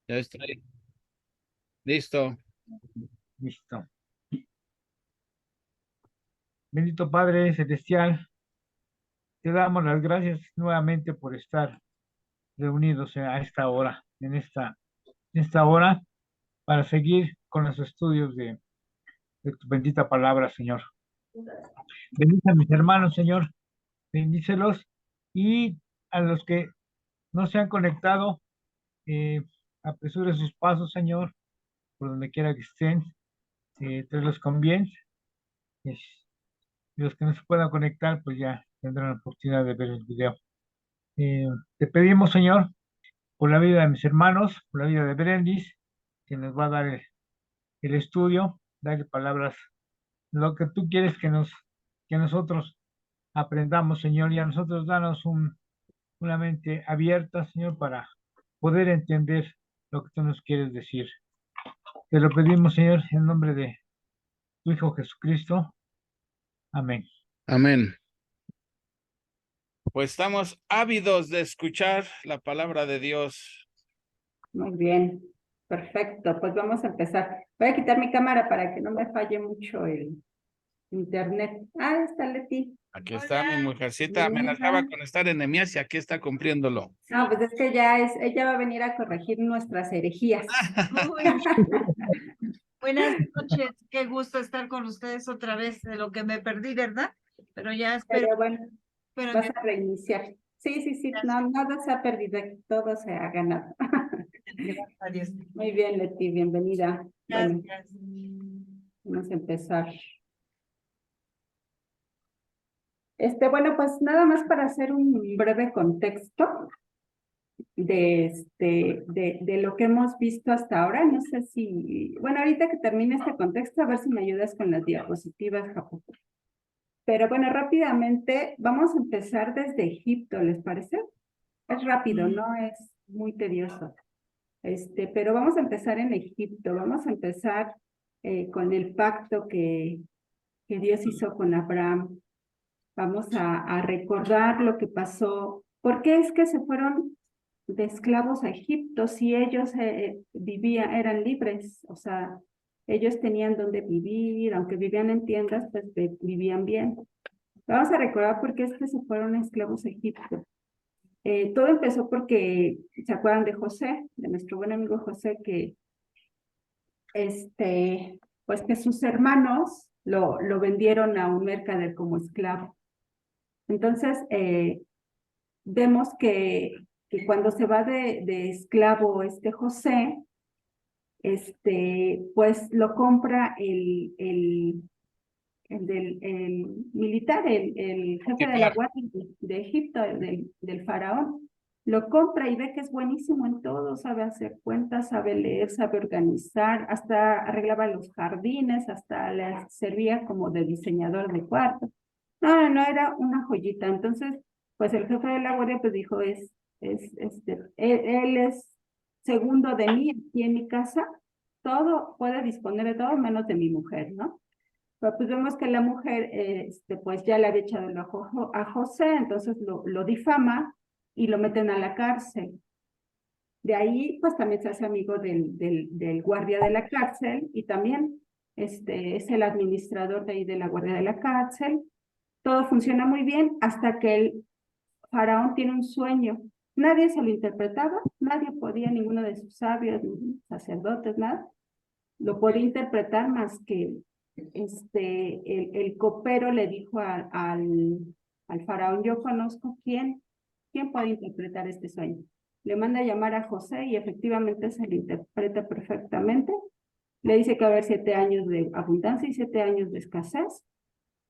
Ya estoy listo. Listo. Bendito Padre Celestial, te damos las gracias nuevamente por estar reunidos a esta hora, en esta hora, para seguir con los estudios de tu bendita palabra, Señor. Bendice a mis hermanos, Señor, bendícelos y a los que no se han conectado, eh, apresure sus pasos, Señor, por donde quiera que estén, tráelos con bien. Y los que no se puedan conectar, pues ya tendrán la oportunidad de ver el video. Eh, Te pedimos, Señor, por la vida de mis hermanos, por la vida de Berendis, que nos va a dar el estudio, darle palabras, lo que tú quieres que nosotros aprendamos, Señor, y a nosotros danos una mente abierta, Señor, para poder entender lo que tú nos quieres decir. Te lo pedimos, Señor, en nombre de tu Hijo Jesucristo. Amén. Amén. Pues estamos ávidos de escuchar la palabra de Dios. Muy bien, perfecto. Pues vamos a empezar. Voy a quitar mi cámara para que no me falle mucho el internet. Ah, está Leti. Aquí está mi mujercita, Bienvenida. amenazaba con estar en Nehemías y aquí está cumpliéndolo. No, pues es que ella va a venir a corregir nuestras herejías. Buenas noches, qué gusto estar con ustedes otra vez, de lo que me perdí, ¿verdad? Pero ya espero. Pero bueno, Pero vas a reiniciar. Sí, no, nada se ha perdido, todo se ha ganado. gracias a Dios. Muy bien, Leti, bienvenida. Bueno, Gracias. vamos a empezar. Bueno, pues nada más para hacer un breve contexto de lo que hemos visto hasta ahora. No sé si, bueno, ahorita que termine este contexto, a ver si me ayudas con las diapositivas, Japo. Pero bueno, rápidamente vamos a empezar desde Egipto, ¿les parece? Es rápido, no es muy tedioso. Pero vamos a empezar en Egipto. Vamos a empezar con el pacto que Dios hizo con Abraham. Vamos a recordar lo que pasó. ¿Por qué es que se fueron de esclavos a Egipto si ellos eran libres? O sea, ellos tenían donde vivir, aunque vivían en tiendas, pues vivían bien. Vamos a recordar por qué es que se fueron esclavos a Egipto. Todo empezó porque, ¿se acuerdan de José? De nuestro buen amigo José, que pues que sus hermanos lo vendieron a un mercader como esclavo. Entonces, vemos que cuando se va de esclavo José, pues lo compra el militar, el jefe de la guardia de Egipto, del faraón. Lo compra y ve que es buenísimo en todo, sabe hacer cuentas, sabe leer, sabe organizar, hasta arreglaba los jardines, hasta le servía como de diseñador de cuartos. No, era una joyita. Entonces, pues el jefe de la guardia pues dijo, él es segundo de mí aquí en mi casa, todo, puede disponer de todo menos de mi mujer, ¿no? Pero pues vemos que la mujer, pues ya le había echado el ojo a José, entonces lo difama y lo meten a la cárcel. De ahí, pues también se hace amigo del guardia de la cárcel y también es el administrador de ahí de la guardia de la cárcel. Todo funciona muy bien hasta que el faraón tiene un sueño. Nadie se lo interpretaba, nadie podía, ninguno de sus sabios, sacerdotes, nada, lo podía interpretar más que el copero le dijo al faraón, yo conozco quién puede interpretar este sueño. Le manda a llamar a José y efectivamente se lo interpreta perfectamente. Le dice que va a haber 7 años de abundancia y 7 años de escasez.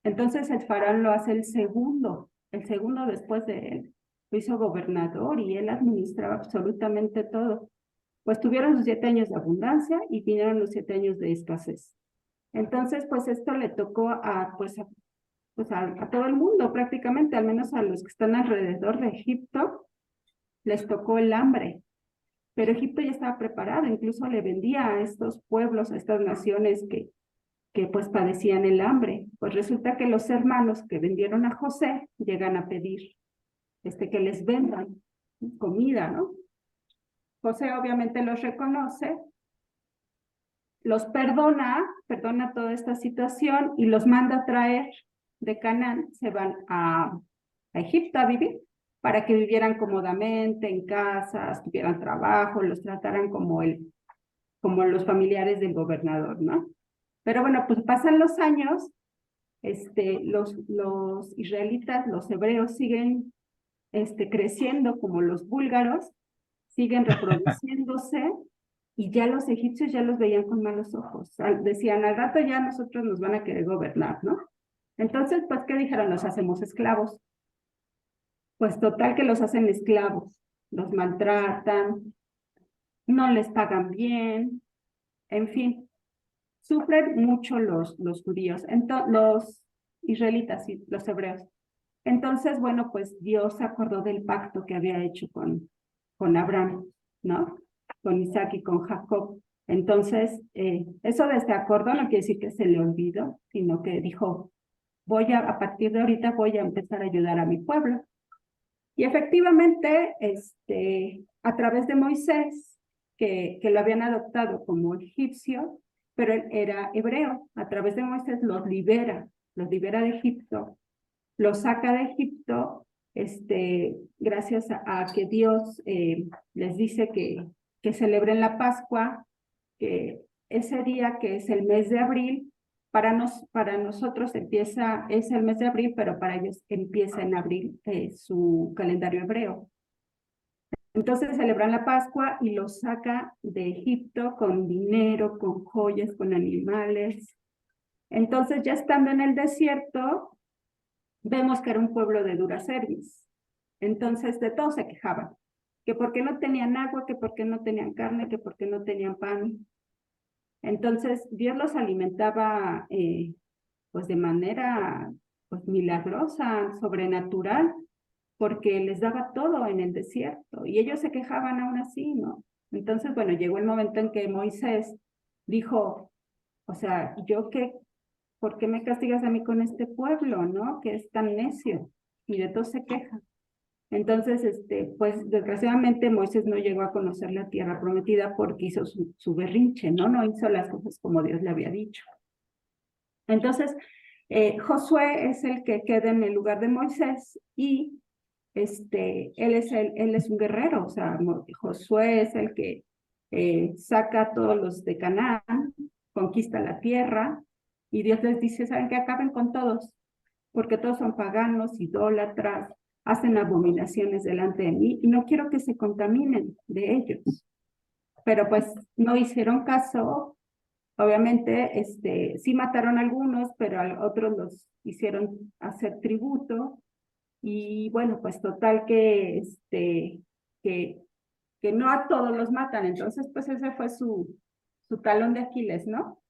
Entonces el faraón lo hace el segundo después de él. Lo hizo gobernador y él administraba absolutamente todo. Pues tuvieron sus 7 años de abundancia y vinieron los 7 años de escasez. Entonces, pues esto le tocó a todo el mundo prácticamente, al menos a los que están alrededor de Egipto, les tocó el hambre. Pero Egipto ya estaba preparado, incluso le vendía a estos pueblos, a estas naciones que pues padecían el hambre. Pues resulta que los hermanos que vendieron a José llegan a pedir que les vendan comida, ¿no? José obviamente los reconoce, los perdona toda esta situación y los manda a traer de Canaán, se van a Egipto a vivir para que vivieran cómodamente en casas, tuvieran trabajo, los trataran como los familiares del gobernador, ¿no? Pero bueno, pues pasan los años, los israelitas, los hebreos siguen creciendo como los búlgaros, siguen reproduciéndose y ya los egipcios ya los veían con malos ojos. Decían, al rato ya nosotros nos van a querer gobernar, ¿no? Entonces, pues, ¿qué dijeron? Los hacemos esclavos. Pues total que los hacen esclavos, los maltratan, no les pagan bien, en fin, sufren mucho los judíos, los israelitas y los hebreos. Entonces, bueno, pues Dios se acordó del pacto que había hecho con Abraham, ¿no? Con Isaac y con Jacob. Entonces, eso de este acuerdo no quiere decir que se le olvidó, sino que dijo, a partir de ahorita voy a empezar a ayudar a mi pueblo. Y efectivamente, a través de Moisés, que lo habían adoptado como egipcio, pero él era hebreo, a través de Moisés los libera de Egipto, los saca de Egipto, gracias a que Dios les dice que celebren la Pascua, que ese día que es el mes de abril, para nosotros es el mes de abril, pero para ellos empieza en abril su calendario hebreo. Entonces celebran la Pascua y los saca de Egipto con dinero, con joyas, con animales. Entonces ya estando en el desierto, vemos que era un pueblo de dura cerviz. Entonces de todo se quejaban, que porque no tenían agua, que porque no tenían carne, que porque no tenían pan. Entonces Dios los alimentaba pues de manera pues milagrosa, sobrenatural, porque les daba todo en el desierto y ellos se quejaban aún así, ¿no? Entonces, bueno, llegó el momento en que Moisés dijo, o sea, ¿por qué me castigas a mí con este pueblo, no? Que es tan necio y de todo se queja. Entonces, pues desgraciadamente Moisés no llegó a conocer la tierra prometida porque hizo su berrinche, ¿no? No hizo las cosas como Dios le había dicho. Entonces, Josué es el que queda en el lugar de Moisés y él es un guerrero, o sea, Josué es el que saca a todos los de Canaán, conquista la tierra y Dios les dice, ¿saben qué? Acaben con todos, porque todos son paganos, idólatras, hacen abominaciones delante de mí y no quiero que se contaminen de ellos. Pero pues no hicieron caso, obviamente sí mataron a algunos, pero a otros los hicieron hacer tributo y bueno, pues total que que no a todos los matan, entonces pues ese fue su talón de Aquiles, ¿no?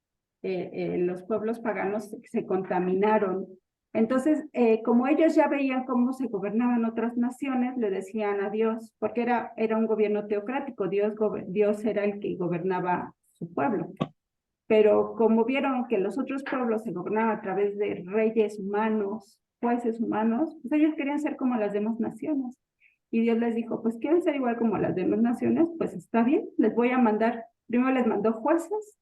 Los pueblos paganos se contaminaron. Entonces, como ellos ya veían cómo se gobernaban otras naciones, le decían a Dios, porque era un gobierno teocrático, Dios era el que gobernaba su pueblo. Pero como vieron que los otros pueblos se gobernaban a través de reyes humanos, jueces humanos, pues ellos querían ser como las demás naciones. Y Dios les dijo, pues quieren ser igual como las demás naciones, pues está bien, les voy a mandar, primero les mandó jueces,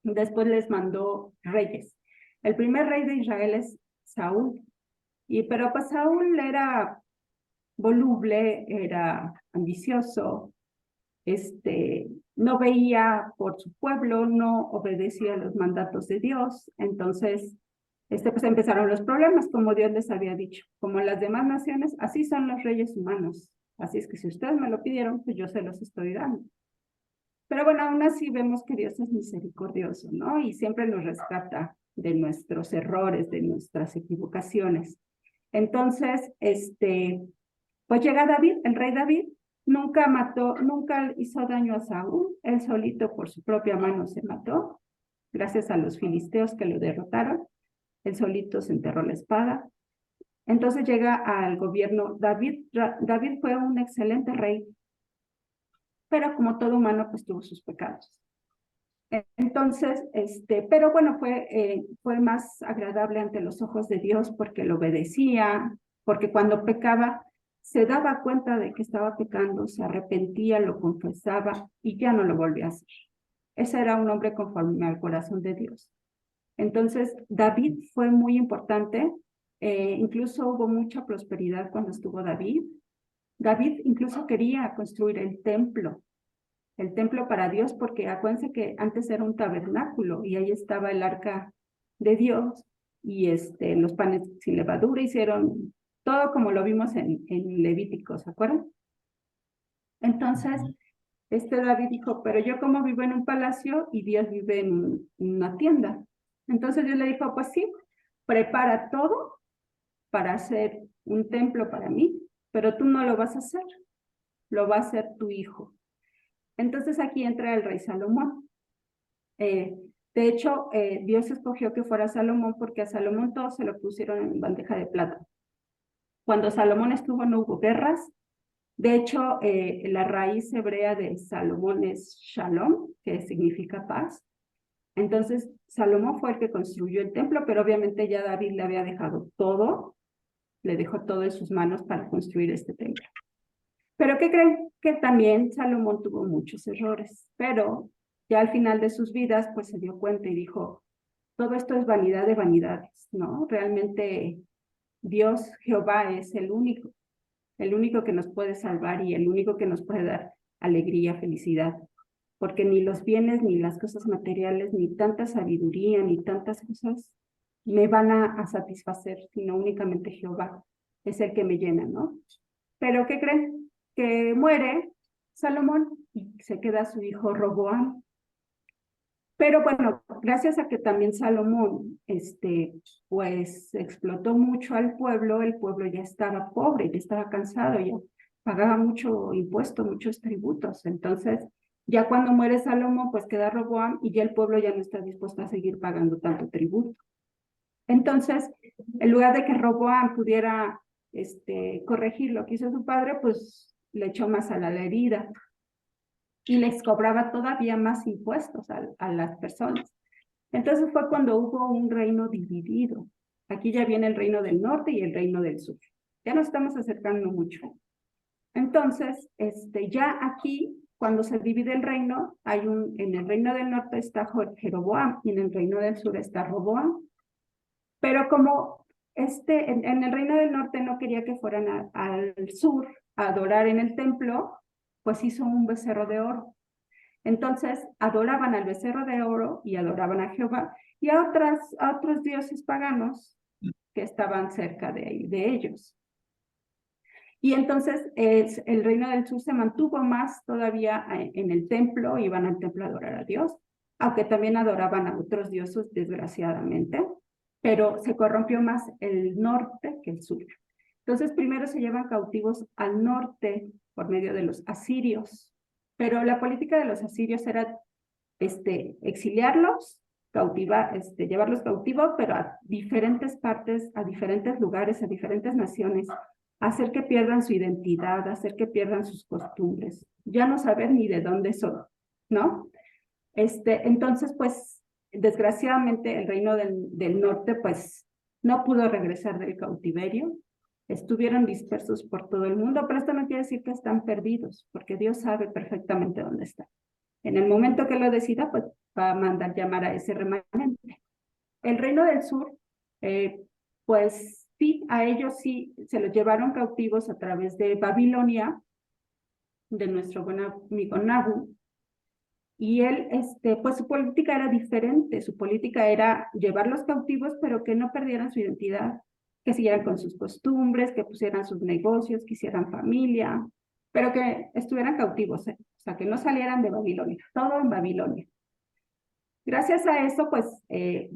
después les mandó reyes. El primer rey de Israel es Saúl, pero pues Saúl era voluble, era ambicioso, no veía por su pueblo, no obedecía los mandatos de Dios, entonces pues empezaron los problemas, como Dios les había dicho. Como las demás naciones, así son los reyes humanos. Así es que si ustedes me lo pidieron, pues yo se los estoy dando. Pero bueno, aún así vemos que Dios es misericordioso, ¿no? Y siempre nos rescata de nuestros errores, de nuestras equivocaciones. Entonces, pues llega David, el rey David, nunca hizo daño a Saúl, él solito por su propia mano se mató, gracias a los filisteos que lo derrotaron. Él solito se enterró la espada. Entonces llega al gobierno David. David fue un excelente rey, pero como todo humano, pues tuvo sus pecados. Entonces, pero bueno, fue más agradable ante los ojos de Dios porque lo obedecía, porque cuando pecaba se daba cuenta de que estaba pecando, se arrepentía, lo confesaba y ya no lo volvía a hacer. Ese era un hombre conforme al corazón de Dios. Entonces, David fue muy importante, incluso hubo mucha prosperidad cuando estuvo David. David incluso quería construir el templo para Dios, porque acuérdense que antes era un tabernáculo y ahí estaba el arca de Dios y los panes sin levadura, hicieron todo como lo vimos en Levítico, ¿se acuerdan? Entonces, David dijo, pero yo como vivo en un palacio y Dios vive en una tienda. Entonces Dios le dijo, pues sí, prepara todo para hacer un templo para mí, pero tú no lo vas a hacer, lo va a hacer tu hijo. Entonces aquí entra el rey Salomón. De hecho, Dios escogió que fuera Salomón porque a Salomón todo se lo pusieron en bandeja de plata. Cuando Salomón estuvo no hubo guerras. De hecho, la raíz hebrea de Salomón es Shalom, que significa paz. Entonces, Salomón fue el que construyó el templo, pero obviamente ya David le había dejado todo, le dejó todo en sus manos para construir este templo. Pero ¿qué creen? Que también Salomón tuvo muchos errores, pero ya al final de sus vidas, pues se dio cuenta y dijo, todo esto es vanidad de vanidades, ¿no? Realmente Dios, Jehová, es el único que nos puede salvar y el único que nos puede dar alegría, felicidad, porque ni los bienes, ni las cosas materiales, ni tanta sabiduría, ni tantas cosas me van a satisfacer, sino únicamente Jehová es el que me llena, ¿no? Pero ¿qué creen? Que muere Salomón y se queda su hijo Roboam. Pero bueno, gracias a que también Salomón, pues explotó mucho al pueblo, el pueblo ya estaba pobre, ya estaba cansado, ya pagaba mucho impuesto, muchos tributos. Entonces, ya cuando muere Salomón, pues queda Roboam y ya el pueblo ya no está dispuesto a seguir pagando tanto tributo. Entonces, en lugar de que Roboam pudiera corregir lo que hizo su padre, pues le echó más a la herida y les cobraba todavía más impuestos a las personas. Entonces fue cuando hubo un reino dividido. Aquí ya viene el reino del norte y el reino del sur. Ya nos estamos acercando mucho. Entonces, ya aquí, cuando se divide el reino, en el reino del norte está Jeroboam y en el reino del sur está Roboam. Pero como en el reino del norte no quería que fueran al sur a adorar en el templo, pues hizo un becerro de oro. Entonces adoraban al becerro de oro y adoraban a Jehová y a otros dioses paganos que estaban cerca de ellos. Y entonces el reino del sur se mantuvo más todavía en el templo, iban al templo a adorar a Dios, aunque también adoraban a otros dioses, desgraciadamente, pero se corrompió más el norte que el sur. Entonces primero se llevan cautivos al norte por medio de los asirios, pero la política de los asirios era exiliarlos, llevarlos cautivos, pero a diferentes partes, a diferentes lugares, a diferentes naciones, hacer que pierdan su identidad, hacer que pierdan sus costumbres, ya no saber ni de dónde son, ¿no? Entonces, pues, desgraciadamente el reino del norte, pues, no pudo regresar del cautiverio, estuvieron dispersos por todo el mundo, pero esto no quiere decir que están perdidos, porque Dios sabe perfectamente dónde están. En el momento que lo decida, pues, va a mandar llamar a ese remanente. El reino del sur, pues, sí, a ellos sí se los llevaron cautivos a través de Babilonia, de nuestro buen amigo Nabu, y él, pues su política era diferente, su política era llevarlos cautivos, pero que no perdieran su identidad, que siguieran con sus costumbres, que pusieran sus negocios, que hicieran familia, pero que estuvieran cautivos, o sea, que no salieran de Babilonia, todo en Babilonia. Gracias a eso,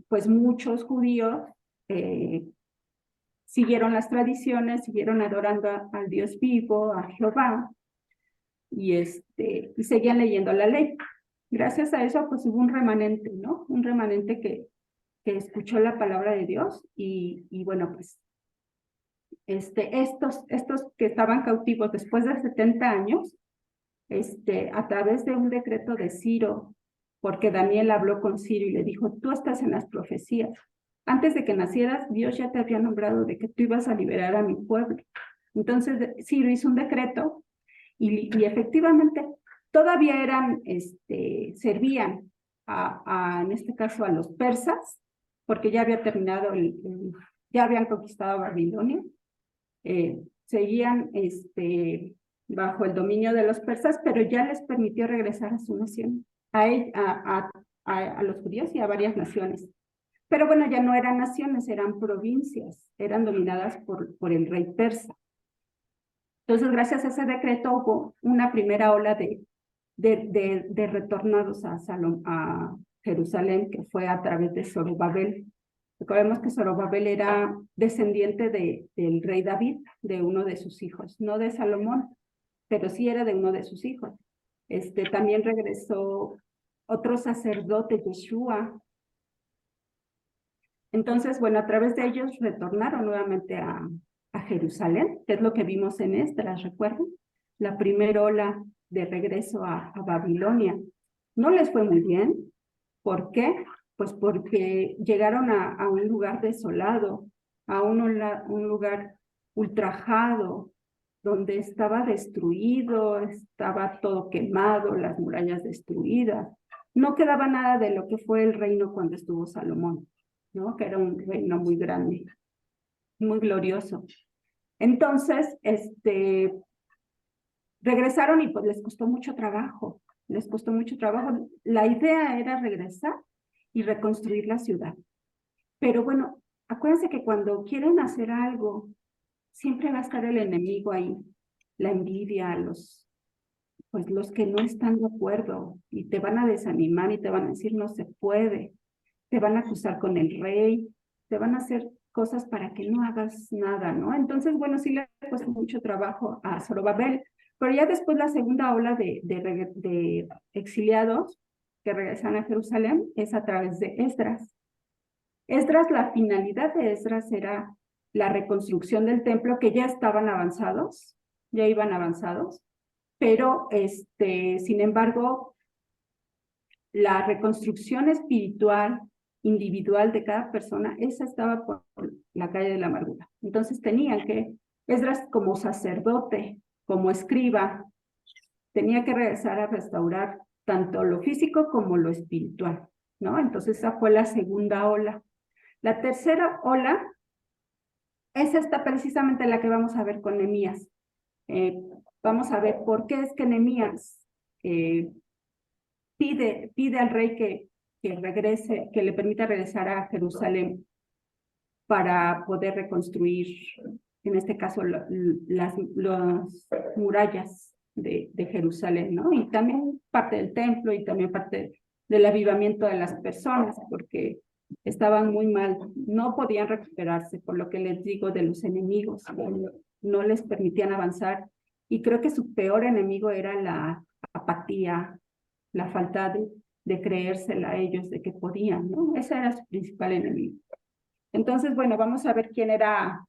pues muchos judíos siguieron las tradiciones, siguieron adorando al Dios vivo, a Jehová, y seguían leyendo la ley. Gracias a eso, pues hubo un remanente, ¿no? Un remanente que escuchó la palabra de Dios y bueno, pues estos que estaban cautivos después de 70 años, a través de un decreto de Ciro, porque Daniel habló con Ciro y le dijo, tú estás en las profecías. Antes de que nacieras, Dios ya te había nombrado de que tú ibas a liberar a mi pueblo. Entonces Ciro hizo un decreto y efectivamente todavía eran, servían en este caso a los persas, porque ya había terminado, ya habían conquistado Babilonia, seguían bajo el dominio de los persas, pero ya les permitió regresar a su nación, a los judíos y a varias naciones. Pero bueno, ya no eran naciones, eran provincias, eran dominadas por el rey persa. Entonces, gracias a ese decreto hubo una primera ola de retornados a Jerusalén, que fue a través de Zorobabel. Recordemos que Zorobabel era descendiente del rey David, de uno de sus hijos, no de Salomón, pero sí era de uno de sus hijos. También regresó otro sacerdote, Yeshua. Entonces, bueno, a través de ellos retornaron nuevamente a Jerusalén, que es lo que vimos en Esdras, ¿recuerdan? La primera ola de regreso a Babilonia. No les fue muy bien. ¿Por qué? Pues porque llegaron a un lugar desolado, a un lugar ultrajado, donde estaba destruido, estaba todo quemado, las murallas destruidas. No quedaba nada de lo que fue el reino cuando estuvo Salomón, ¿no? Que era un reino muy grande, muy glorioso. Entonces, regresaron y pues les costó mucho trabajo, La idea era regresar y reconstruir la ciudad. Pero bueno, acuérdense que cuando quieren hacer algo, siempre va a estar el enemigo ahí, la envidia, los que no están de acuerdo y te van a desanimar y te van a decir no se puede, te van a acusar con el rey, te van a hacer cosas para que no hagas nada, ¿no? Entonces, bueno, sí le costó mucho trabajo a Zorobabel, pero ya después la segunda ola de exiliados que regresan a Jerusalén es a través de Esdras. Esdras, la finalidad de Esdras era la reconstrucción del templo, que ya estaban avanzados, ya iban avanzados, pero sin embargo, la reconstrucción espiritual individual de cada persona, esa estaba por la calle de la amargura. Entonces tenían que, Esdras como sacerdote, como escriba, tenía que regresar a restaurar tanto lo físico como lo espiritual, ¿no? Entonces esa fue la segunda ola. La tercera ola es esta precisamente la que vamos a ver con Nehemías. Vamos a ver por qué es que Nehemías pide al rey que regrese, que le permita regresar a Jerusalén para poder reconstruir, en este caso, las murallas de Jerusalén, ¿no? Y también parte del templo y también parte del avivamiento de las personas, porque estaban muy mal, no podían recuperarse, por lo que les digo de los enemigos, no les permitían avanzar. Y creo que su peor enemigo era la apatía, la falta de creérsela a ellos de que podían, ¿no? Ese era su principal enemigo. Entonces, bueno, vamos a ver quién era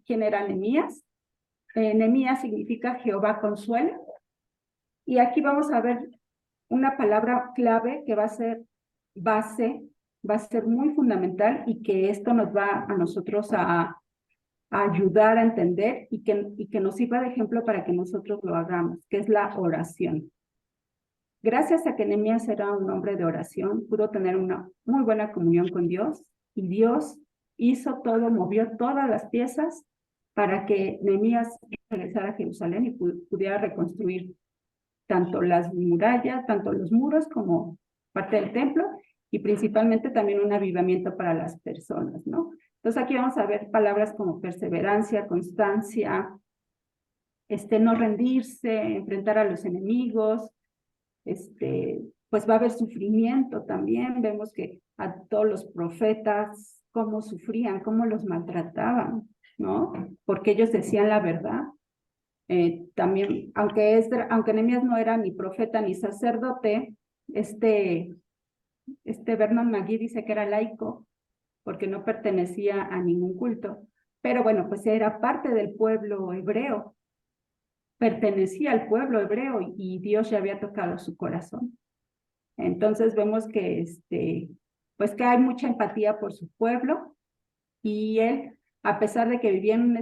Nehemías. Nehemías significa Jehová consuela. Y aquí vamos a ver una palabra clave que va a ser base, va a ser muy fundamental y que esto nos va a nosotros a ayudar a entender y que nos sirva de ejemplo para que nosotros lo hagamos, que es la oración. Gracias a que Nehemías era un hombre de oración, pudo tener una muy buena comunión con Dios y Dios hizo todo, movió todas las piezas para que Nehemías regresara a Jerusalén y pudiera reconstruir tanto las murallas, tanto los muros como parte del templo y principalmente también un avivamiento para las personas, ¿no? Entonces aquí vamos a ver palabras como perseverancia, constancia, no rendirse, enfrentar a los enemigos, pues va a haber sufrimiento también. Vemos que a todos los profetas, cómo sufrían, cómo los maltrataban, ¿no? Porque ellos decían la verdad. También, aunque Nehemías no era ni profeta ni sacerdote, Vernon McGee dice que era laico, porque no pertenecía a ningún culto. Pero bueno, pues era parte del pueblo hebreo, pertenecía al pueblo hebreo y Dios ya había tocado su corazón. Entonces vemos que, pues que hay mucha empatía por su pueblo y él, a pesar de que vivía en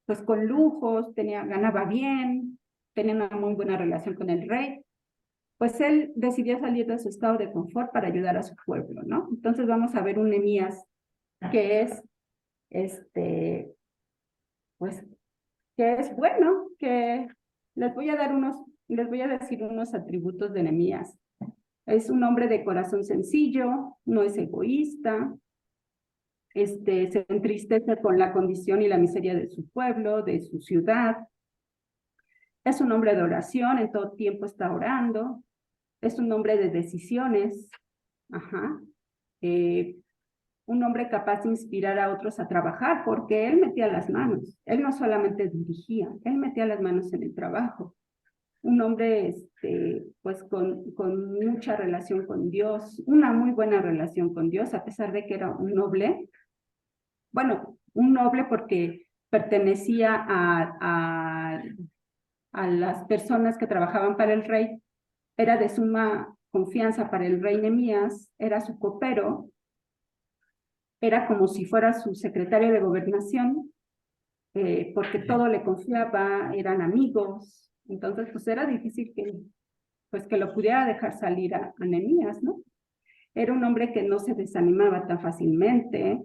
pues con lujos, ganaba bien, tenía una muy buena relación con el rey. Pues él decidió salir de su estado de confort para ayudar a su pueblo, ¿no? Entonces vamos a ver un Nehemías que es, pues, que es bueno, que les voy a decir unos atributos de Nehemías. Es un hombre de corazón sencillo, no es egoísta, se entristece con la condición y la miseria de su pueblo, de su ciudad. Es un hombre de oración, en todo tiempo está orando. Es un hombre de decisiones, ajá. Un hombre capaz de inspirar a otros a trabajar, porque él metía las manos. Él no solamente dirigía, él metía las manos en el trabajo. Un hombre, pues con mucha relación con Dios, una muy buena relación con Dios, a pesar de que era un noble. Bueno, un noble porque pertenecía a las personas que trabajaban para el rey, era de suma confianza para el rey Nehemías, era su copero, era como si fuera su secretario de gobernación, porque todo le confiaba, eran amigos, entonces pues era difícil que lo pudiera dejar salir a Nehemías, ¿no? Era un hombre que no se desanimaba tan fácilmente,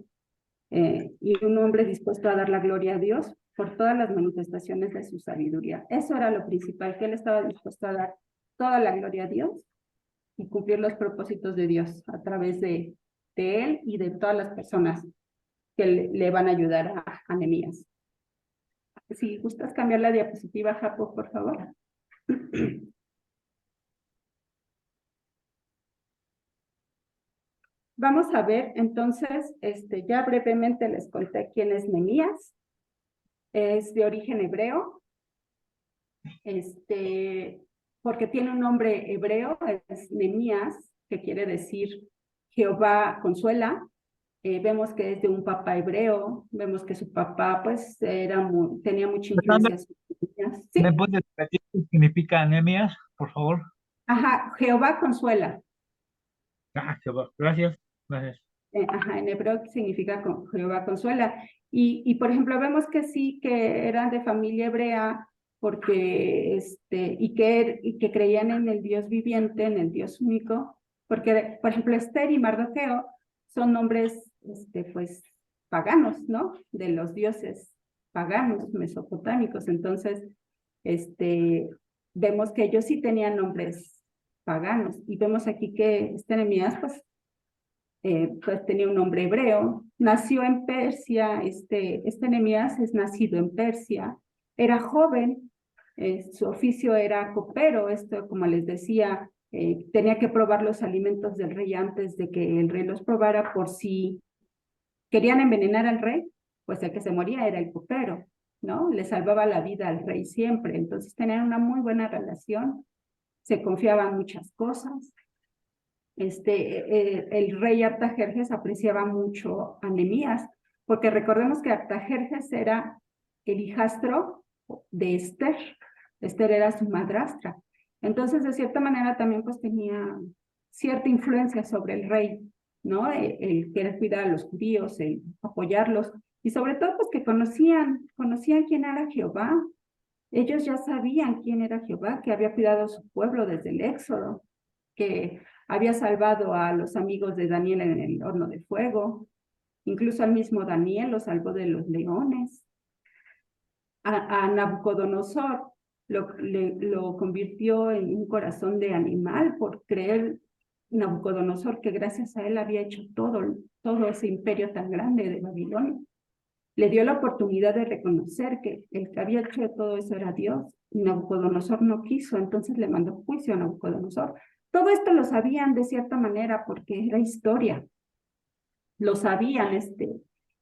y un hombre dispuesto a dar la gloria a Dios por todas las manifestaciones de su sabiduría. Eso era lo principal, que él estaba dispuesto a dar toda la gloria a Dios y cumplir los propósitos de Dios a través de él y de todas las personas que le van a ayudar a Nehemías. Si gustas cambiar la diapositiva, Japo, por favor. Vamos a ver, entonces, ya brevemente les conté quién es Nehemías. Es de origen hebreo, porque tiene un nombre hebreo, es Nehemías, que quiere decir Jehová consuela. Vemos que es de un papá hebreo, vemos que su papá pues tenía mucha influencia. ¿Sí? ¿Me puedes repetir qué significa Nehemías, por favor? Ajá, Jehová consuela. Gracias, gracias. Ajá, en hebreo significa Jehová consuela. Y por ejemplo, vemos que sí, que eran de familia hebrea, porque y que creían en el Dios viviente, en el Dios único, porque, por ejemplo, Esther y Mardoqueo son nombres, pues, paganos, ¿no? De los dioses paganos, mesopotámicos. Entonces, vemos que ellos sí tenían nombres paganos. Y vemos aquí que Nehemías, pues tenía un nombre hebreo, nació en Persia, Nehemías es nacido en Persia, era joven, su oficio era copero, como les decía, tenía que probar los alimentos del rey antes de que el rey los probara, por si querían envenenar al rey, pues el que se moría era el copero, ¿no? Le salvaba la vida al rey siempre, entonces tenían una muy buena relación, se confiaban muchas cosas. El rey Artajerjes apreciaba mucho a Nehemías, porque recordemos que Artajerjes era el hijastro de Esther. Esther era su madrastra. Entonces, de cierta manera, también pues tenía cierta influencia sobre el rey, ¿no? El querer cuidar a los judíos, el apoyarlos, y sobre todo pues que conocían quién era Jehová. Ellos ya sabían quién era Jehová, que había cuidado a su pueblo desde el Éxodo, que había salvado a los amigos de Daniel en el horno de fuego, incluso al mismo Daniel lo salvó de los leones. A Nabucodonosor lo convirtió en un corazón de animal por creer Nabucodonosor que gracias a él había hecho todo ese imperio tan grande de Babilonia. Le dio la oportunidad de reconocer que el que había hecho todo eso era Dios, y Nabucodonosor no quiso, entonces le mandó juicio a Nabucodonosor. Todo esto lo sabían de cierta manera porque era historia. Lo sabían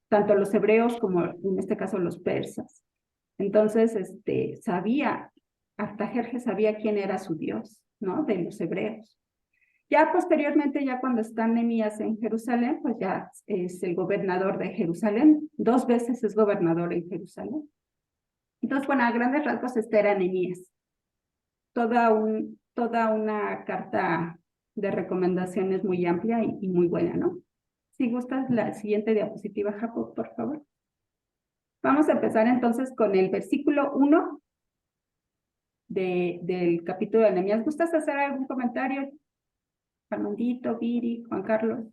tanto los hebreos como en este caso los persas. Entonces, Artajerjes sabía quién era su Dios, ¿no? De los hebreos. Ya posteriormente, ya cuando está Nehemías en Jerusalén, pues ya es el gobernador de Jerusalén. 2 veces es gobernador en Jerusalén. Entonces, bueno, a grandes rasgos era Nehemías. Toda una carta de recomendaciones muy amplia y muy buena, ¿no? Si gustas, la siguiente diapositiva, Jacob, por favor. Vamos a empezar entonces con el versículo 1 del capítulo de Nehemías. ¿Gustas hacer algún comentario? Armandito, Viri, Juan Carlos.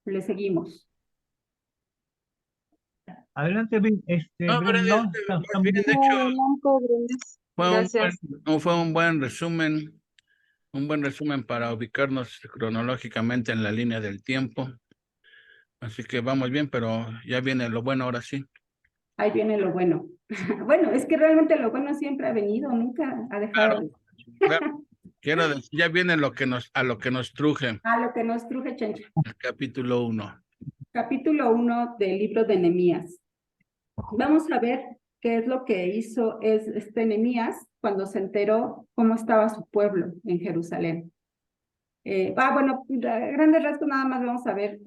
Le seguimos. Adelante, No, pero Brenda, no, más bien, de hecho, fue Gracias. fue un buen resumen para ubicarnos cronológicamente en la línea del tiempo. Así que vamos bien, pero ya viene lo bueno ahora sí. Ahí viene lo bueno. Bueno, es que realmente lo bueno siempre ha venido, nunca ha dejado Claro. de... Claro, quiero decir, ya viene a lo que nos truje, A lo que nos truje, Chencha. el capítulo 1. Capítulo 1 del libro de Nehemías. Vamos a ver qué es lo que hizo Nehemías cuando se enteró cómo estaba su pueblo en Jerusalén. Bueno, a grandes rasgos nada más vamos a ver,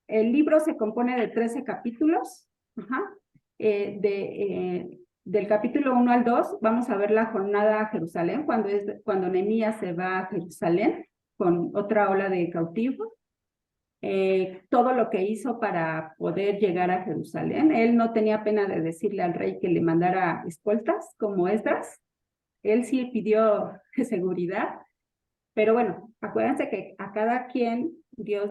el libro se compone de 13 capítulos, ajá, del capítulo 1 al 2 vamos a ver la jornada a Jerusalén, cuando Nehemías se va a Jerusalén con otra ola de cautivos. Todo lo que hizo para poder llegar a Jerusalén. Él no tenía pena de decirle al rey que le mandara escoltas como Esdras. Él sí pidió seguridad, pero bueno, acuérdense que a cada quien Dios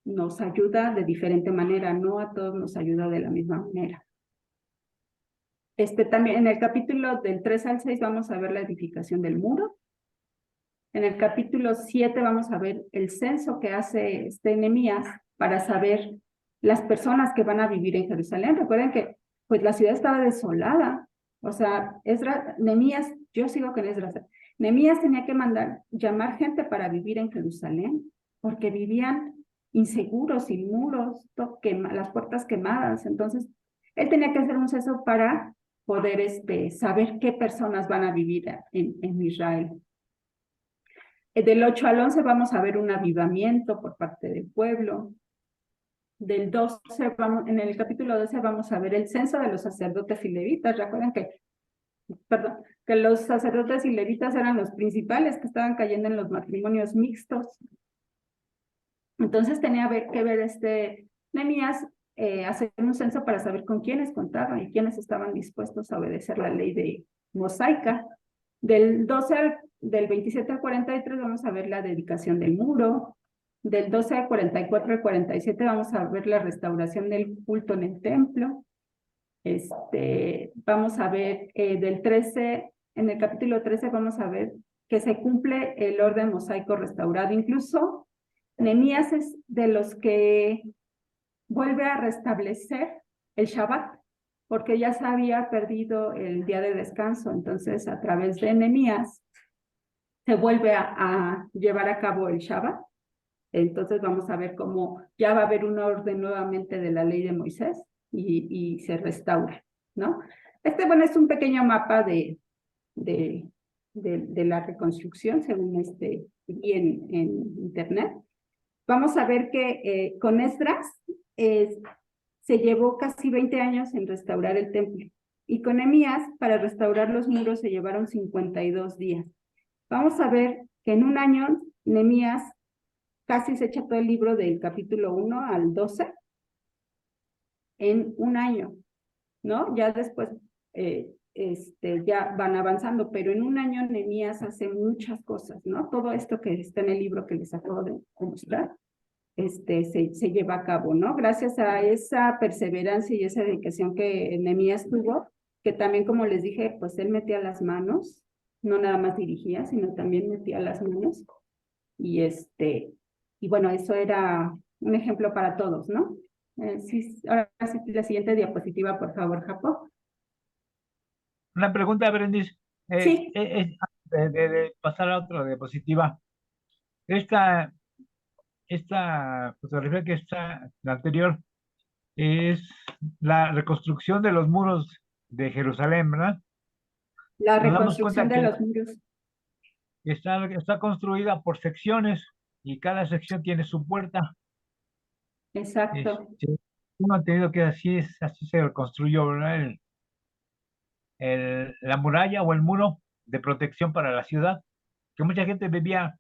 nos ayuda de diferente manera, no a todos nos ayuda de la misma manera. También en el capítulo del 3 al 6 vamos a ver la edificación del muro. En el capítulo 7 vamos a ver el censo que hace Nehemías para saber las personas que van a vivir en Jerusalén. Recuerden que pues la ciudad estaba desolada. O sea, Nehemías, yo sigo con Esdras. Nehemías tenía que llamar gente para vivir en Jerusalén, porque vivían inseguros, sin muros, las puertas quemadas. Entonces, él tenía que hacer un censo para poder saber qué personas van a vivir en Israel. Del 8 al 11 vamos a ver un avivamiento por parte del pueblo. Del 12, en el capítulo 12 vamos a ver el censo de los sacerdotes y levitas. Recuerden que los sacerdotes y levitas eran los principales que estaban cayendo en los matrimonios mixtos. Entonces tenía que ver Nehemías hacer un censo para saber con quiénes contaban y quiénes estaban dispuestos a obedecer la ley mosaica. Del 27 al 43 vamos a ver la dedicación del muro. Del 12 al 44 al 47 vamos a ver la restauración del culto en el templo. Vamos a ver del 13, en el capítulo 13 vamos a ver que se cumple el orden mosaico restaurado. Incluso Nehemías es de los que vuelve a restablecer el Shabbat, porque ya se había perdido el día de descanso. Entonces, a través de Nehemías, se vuelve a llevar a cabo el Shabbat. Entonces, vamos a ver cómo ya va a haber un orden nuevamente de la ley de Moisés y se restaura, ¿no? Bueno, es un pequeño mapa de la reconstrucción, según vi en internet. Vamos a ver que con Esdras se llevó casi 20 años en restaurar el templo. Y con Nehemías, para restaurar los muros, se llevaron 52 días. Vamos a ver que en un año, Nehemías casi se echa todo el libro del capítulo 1 al 12, en un año, ¿no? Ya después, ya van avanzando, pero en un año Nehemías hace muchas cosas, ¿no? Todo esto que está en el libro que les acabo de mostrar. Se lleva a cabo, ¿no? Gracias a esa perseverancia y esa dedicación que Nehemías tuvo, que también, como les dije, pues él metía las manos, no nada más dirigía, sino también metía las manos. Y bueno, eso era un ejemplo para todos, ¿no? Sí, ahora sí, la siguiente diapositiva, por favor, Japo. una pregunta, Berenice. Sí. Antes de pasar a otra diapositiva. Esta fotografía que está, la anterior, es la reconstrucción de los muros de Jerusalén, ¿verdad? La Nos damos reconstrucción cuenta de que los muros. está construida por secciones y cada sección tiene su puerta. Exacto. Uno ha entendido que así se construyó, ¿verdad? La muralla o el muro de protección para la ciudad, que mucha gente vivía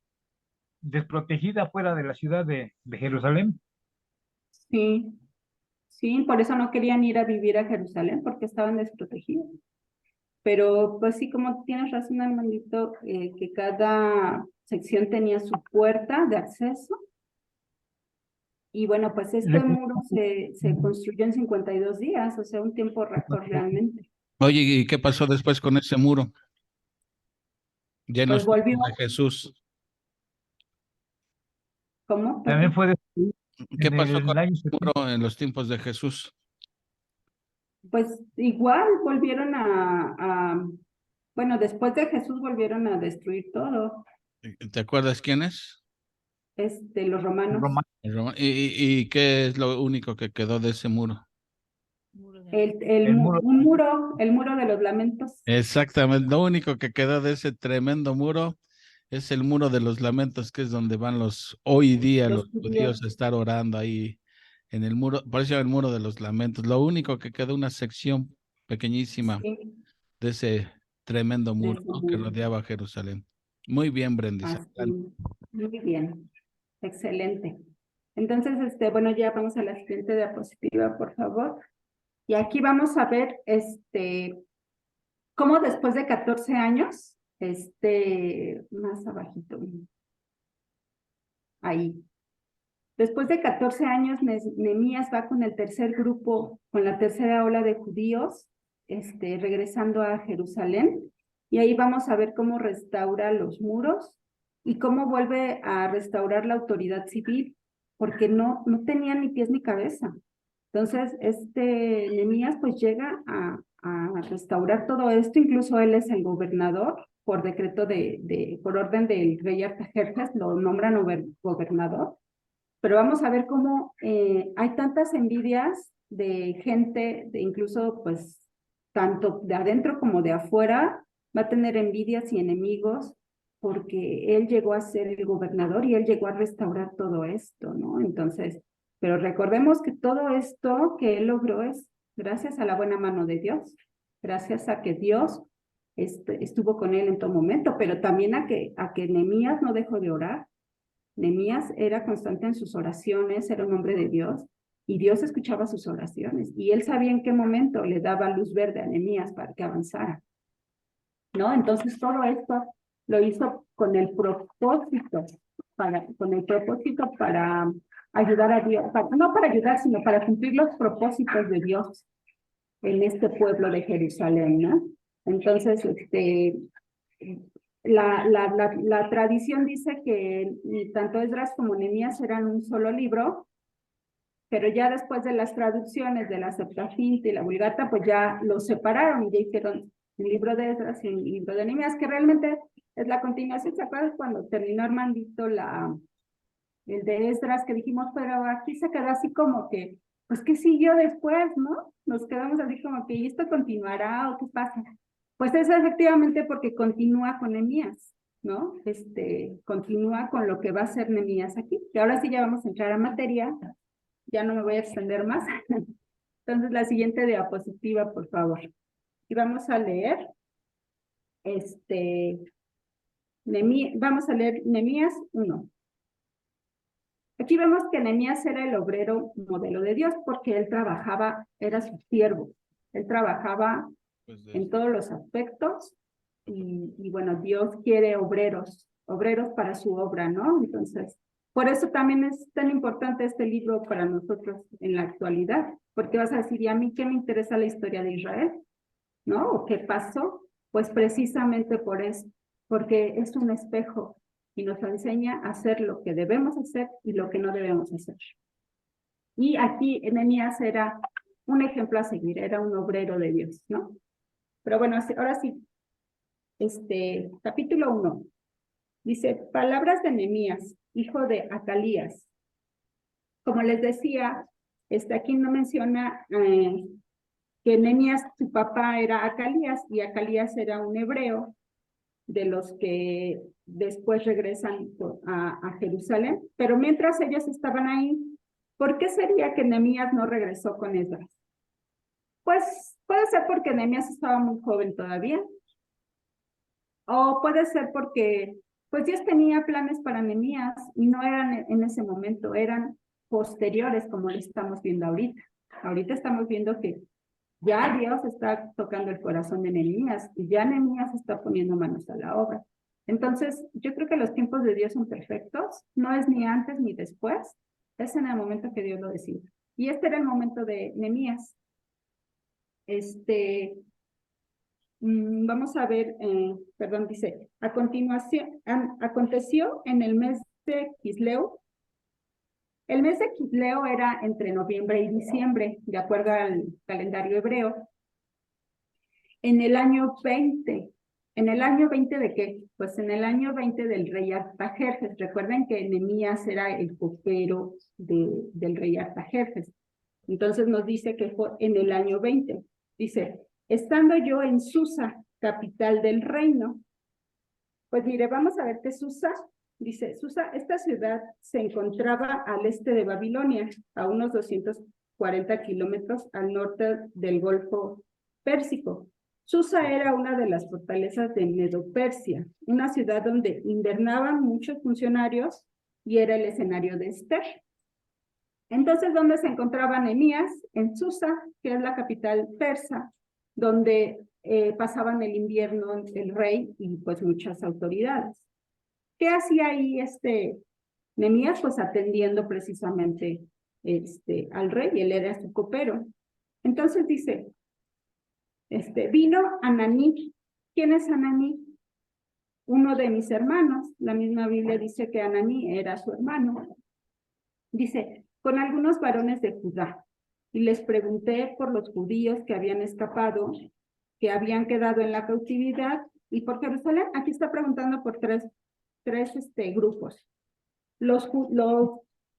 desprotegida fuera de la ciudad de Jerusalén. Sí. Sí, por eso no querían ir a vivir a Jerusalén, porque estaban desprotegidos. Pero pues sí, como tienes razón, Armandito, que cada sección tenía su puerta de acceso. Y bueno, pues este muro se construyó en 52 días, o sea, un tiempo récord realmente. Oye, ¿y qué pasó después con ese muro? Ya en Pues los volvió, tiempos de Jesús. ¿cómo? También Perdón. fue destruido ¿Qué en pasó con el año el 70. muro en los tiempos de Jesús? Pues igual volvieron bueno, después de Jesús volvieron a destruir todo, ¿Te acuerdas quién es? los romanos. ¿Y qué es lo único que quedó de ese muro? El muro. El muro de los lamentos. Exactamente, lo único que quedó de ese tremendo muro es el muro de los lamentos, que es donde van hoy día Los los judíos judíos. a estar orando ahí en el muro, por eso el muro de los lamentos. Lo único que quedó, una sección pequeñísima Sí, de ese tremendo de muro, ese ¿no?, que muro. rodeaba Jerusalén. Muy bien, Brendis. Así, muy bien, excelente. Entonces, bueno, ya vamos a la siguiente diapositiva, por favor. Y aquí vamos a ver, cómo después de 14 años, más abajito, ahí. Después de 14 años, Nehemías va con el tercer grupo, con la tercera ola de judíos, regresando a Jerusalén. Y ahí vamos a ver cómo restaura los muros y cómo vuelve a restaurar la autoridad civil, porque no tenía ni pies ni cabeza. Entonces, Nehemías pues llega a restaurar todo esto, incluso él es el gobernador, por decreto por orden del rey Artajerjes, lo nombran gobernador. Pero vamos a ver cómo hay tantas envidias de gente, de incluso pues tanto de adentro como de afuera, va a tener envidias y enemigos porque él llegó a ser el gobernador y él llegó a restaurar todo esto, ¿no? Entonces, pero recordemos que todo esto que él logró es gracias a la buena mano de Dios, gracias a que Dios estuvo con él en todo momento, pero también a que Nehemías no dejó de orar. Nehemías era constante en sus oraciones, era un hombre de Dios, y Dios escuchaba sus oraciones, y él sabía en qué momento le daba luz verde a Nehemías para que avanzara, ¿no? Entonces todo esto lo hizo con el propósito, para ayudar a Dios, no para ayudar, sino para cumplir los propósitos de Dios en este pueblo de Jerusalén, ¿no? Entonces, la tradición dice que tanto Esdras como Nehemías eran un solo libro, pero ya después de las traducciones de la Septuaginta y la Vulgata, pues ya los separaron y ya hicieron un libro de Esdras y un libro de Nehemías, que realmente es la continuación. ¿Se acuerdan cuando terminó Armandito el de Esdras, que dijimos, pero aquí se quedó así como que, pues, ¿qué siguió después, no? Nos quedamos así como que, ¿y esto continuará o qué pasa? Pues eso efectivamente porque continúa con Nehemías, ¿no? Continúa con lo que va a ser Nehemías aquí. Y ahora sí ya vamos a entrar a materia, ya no me voy a extender más. Entonces, la siguiente diapositiva, por favor. Y vamos a leer, vamos a leer Nehemías 1. Aquí vemos que Nehemías era el obrero modelo de Dios porque él trabajaba, era su siervo. Él trabajaba en todos los aspectos y bueno, Dios quiere obreros para su obra, ¿no? Entonces, por eso también es tan importante este libro para nosotros en la actualidad, porque vas a decir, ¿y a mí qué me interesa la historia de Israel? ¿No? ¿O qué pasó? Pues precisamente por eso, porque es un espejo y nos enseña a hacer lo que debemos hacer y lo que no debemos hacer. Y aquí Nehemías era un ejemplo a seguir, era un obrero de Dios, ¿no? Pero bueno, ahora sí, capítulo 1, dice, palabras de Nehemías, hijo de Acalías. Como les decía, aquí no menciona que Nehemías, su papá era Acalías, y Acalías era un hebreo de los que después regresan a Jerusalén. Pero mientras ellos estaban ahí, ¿por qué sería que Nehemías no regresó con Esdras? Pues puede ser porque Nehemías estaba muy joven todavía, o puede ser porque pues Dios tenía planes para Nehemías y no eran en ese momento, eran posteriores como lo estamos viendo ahorita. Ahorita estamos viendo que ya Dios está tocando el corazón de Nehemías y ya Nehemías está poniendo manos a la obra. Entonces, yo creo que los tiempos de Dios son perfectos, no es ni antes ni después, es en el momento que Dios lo decide. Y este era el momento de Nehemías. Vamos a ver, perdón, dice, a continuación, aconteció en el mes de Quisleu. El mes de Quisleu era entre noviembre y diciembre, de acuerdo al calendario hebreo. En el año 20. ¿En el año 20 de qué? Pues en el año 20 del rey Artajerjes. Recuerden que Nehemías era el copero del rey Artajerjes. Entonces nos dice que fue en el año 20. Dice, estando yo en Susa, capital del reino. Pues mire, vamos a ver que Susa, dice, Susa, esta ciudad se encontraba al este de Babilonia, a unos 240 kilómetros al norte del Golfo Pérsico. Susa era una de las fortalezas de Medo-Persia, una ciudad donde invernaban muchos funcionarios y era el escenario de Ester. Entonces, ¿dónde se encontraba Nehemías? En Susa, que es la capital persa, donde pasaban el invierno el rey y pues muchas autoridades. ¿Qué hacía ahí Nehemías? Pues atendiendo precisamente al rey, y él era su copero. Entonces dice, vino Ananí. ¿Quién es Ananí? Uno de mis hermanos. La misma Biblia dice que Ananí era su hermano. Dice, con algunos varones de Judá, y les pregunté por los judíos que habían escapado, que habían quedado en la cautividad, y por Jerusalén. Aquí está preguntando por tres grupos. Los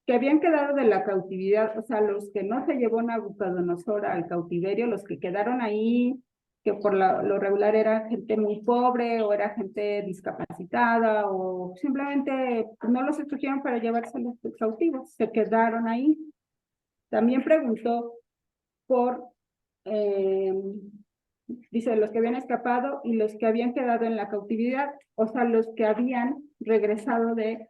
que habían quedado de la cautividad, o sea, los que no se llevó Nabucodonosor al cautiverio, los que quedaron ahí, que por lo regular era gente muy pobre o era gente discapacitada o simplemente no los escogieron para llevarse a los cautivos, se quedaron ahí. También preguntó por, dice, los que habían escapado y los que habían quedado en la cautividad, o sea, los que habían regresado de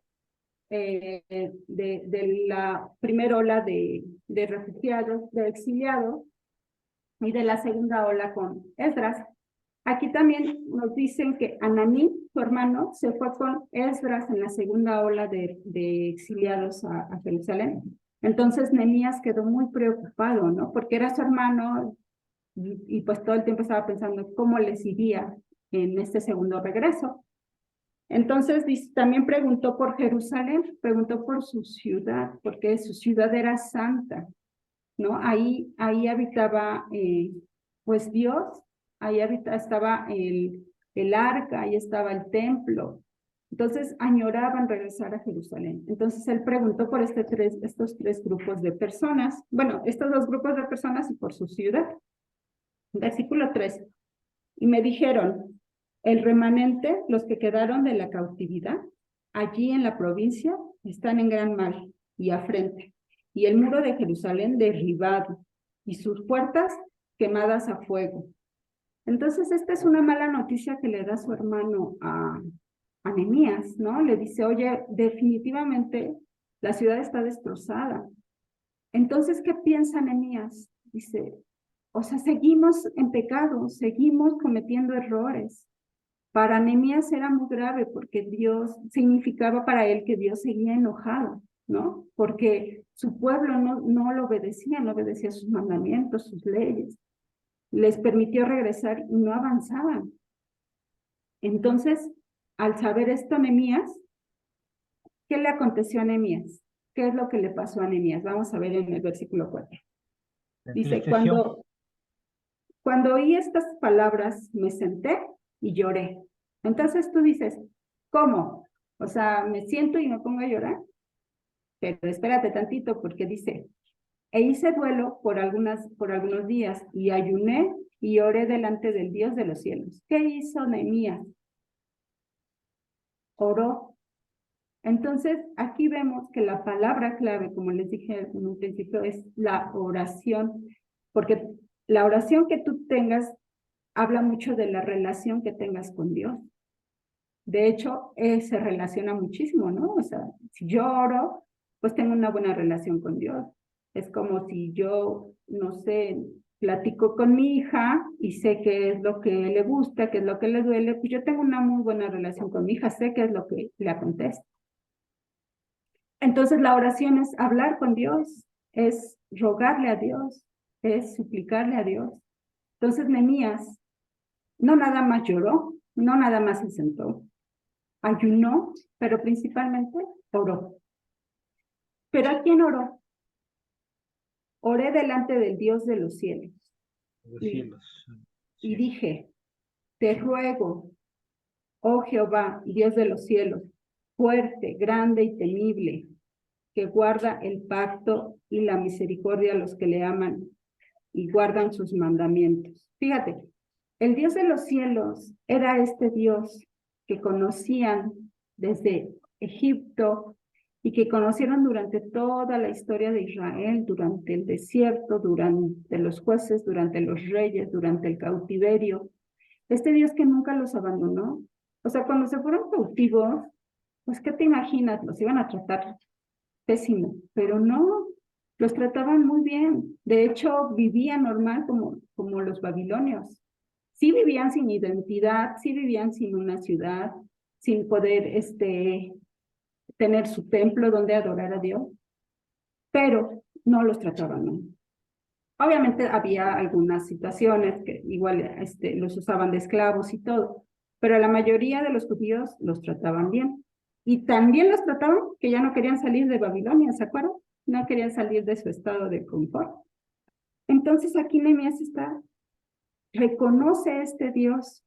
la primera ola de refugiados, de exiliados, y de la segunda ola con Esdras. Aquí también nos dicen que Ananí, su hermano, se fue con Esdras en la segunda ola de exiliados a Jerusalén. Entonces Nehemías quedó muy preocupado, ¿no? Porque era su hermano y pues todo el tiempo estaba pensando cómo les iría en este segundo regreso. Entonces también preguntó por Jerusalén, preguntó por su ciudad, porque su ciudad era santa, ¿no? Ahí habitaba pues Dios, ahí estaba el arca, ahí estaba el templo. Entonces añoraban regresar a Jerusalén. Entonces él preguntó por estos tres grupos de personas, bueno, estos dos grupos de personas y por su ciudad. Versículo 3. Y me dijeron, el remanente, los que quedaron de la cautividad, allí en la provincia, están en gran mal y afrenta, y el muro de Jerusalén derribado, y sus puertas quemadas a fuego. Entonces, esta es una mala noticia que le da su hermano a Nehemías, ¿no? Le dice, oye, definitivamente la ciudad está destrozada. Entonces, ¿qué piensa Nehemías? Dice, o sea, seguimos en pecado, seguimos cometiendo errores. Para Nehemías era muy grave porque Dios significaba para él que Dios seguía enojado, ¿no? Porque su pueblo no lo obedecía, no obedecía sus mandamientos, sus leyes. Les permitió regresar y no avanzaban. Entonces, al saber esto, Nehemías, ¿qué le aconteció a Nehemías? ¿Qué es lo que le pasó a Nehemías? Vamos a ver en el versículo 4. Dice, cuando oí estas palabras, me senté y lloré. Entonces tú dices, ¿cómo? O sea, me siento y me pongo a llorar. Pero espérate tantito porque dice, e hice duelo por algunos días y ayuné y oré delante del Dios de los cielos. ¿Qué hizo Nehemías? Oró. Entonces, aquí vemos que la palabra clave, como les dije en un principio, es la oración, porque la oración que tú tengas habla mucho de la relación que tengas con Dios. De hecho, se relaciona muchísimo, ¿no? O sea, si yo oro, pues tengo una buena relación con Dios. Es como si yo, no sé, platico con mi hija y sé qué es lo que le gusta, qué es lo que le duele, pues yo tengo una muy buena relación con mi hija, sé qué es lo que le acontece. Entonces la oración es hablar con Dios, es rogarle a Dios, es suplicarle a Dios. Entonces Nehemías no nada más lloró, no nada más se sentó, ayunó, pero principalmente oró. ¿Pero a quién oró? Oré delante del Dios de los cielos. Los cielos. Y dije, te ruego, oh Jehová, Dios de los cielos, fuerte, grande y temible, que guarda el pacto y la misericordia a los que le aman y guardan sus mandamientos. Fíjate, el Dios de los cielos era este Dios que conocían desde Egipto y que conocieron durante toda la historia de Israel, durante el desierto, durante los jueces, durante los reyes, durante el cautiverio. Este Dios que nunca los abandonó. O sea, cuando se fueron cautivos, pues, ¿qué te imaginas? Los iban a tratar pésimo, pero no, los trataban muy bien. De hecho, vivían normal como los babilonios. Sí vivían sin identidad, sí vivían sin una ciudad, sin poder tener su templo donde adorar a Dios, pero no los trataban mal. Obviamente había algunas situaciones que igual los usaban de esclavos y todo, pero la mayoría de los judíos los trataban bien. Y también los trataban que ya no querían salir de Babilonia, ¿se acuerdan? No querían salir de su estado de confort. Entonces aquí Nehemías reconoce a este Dios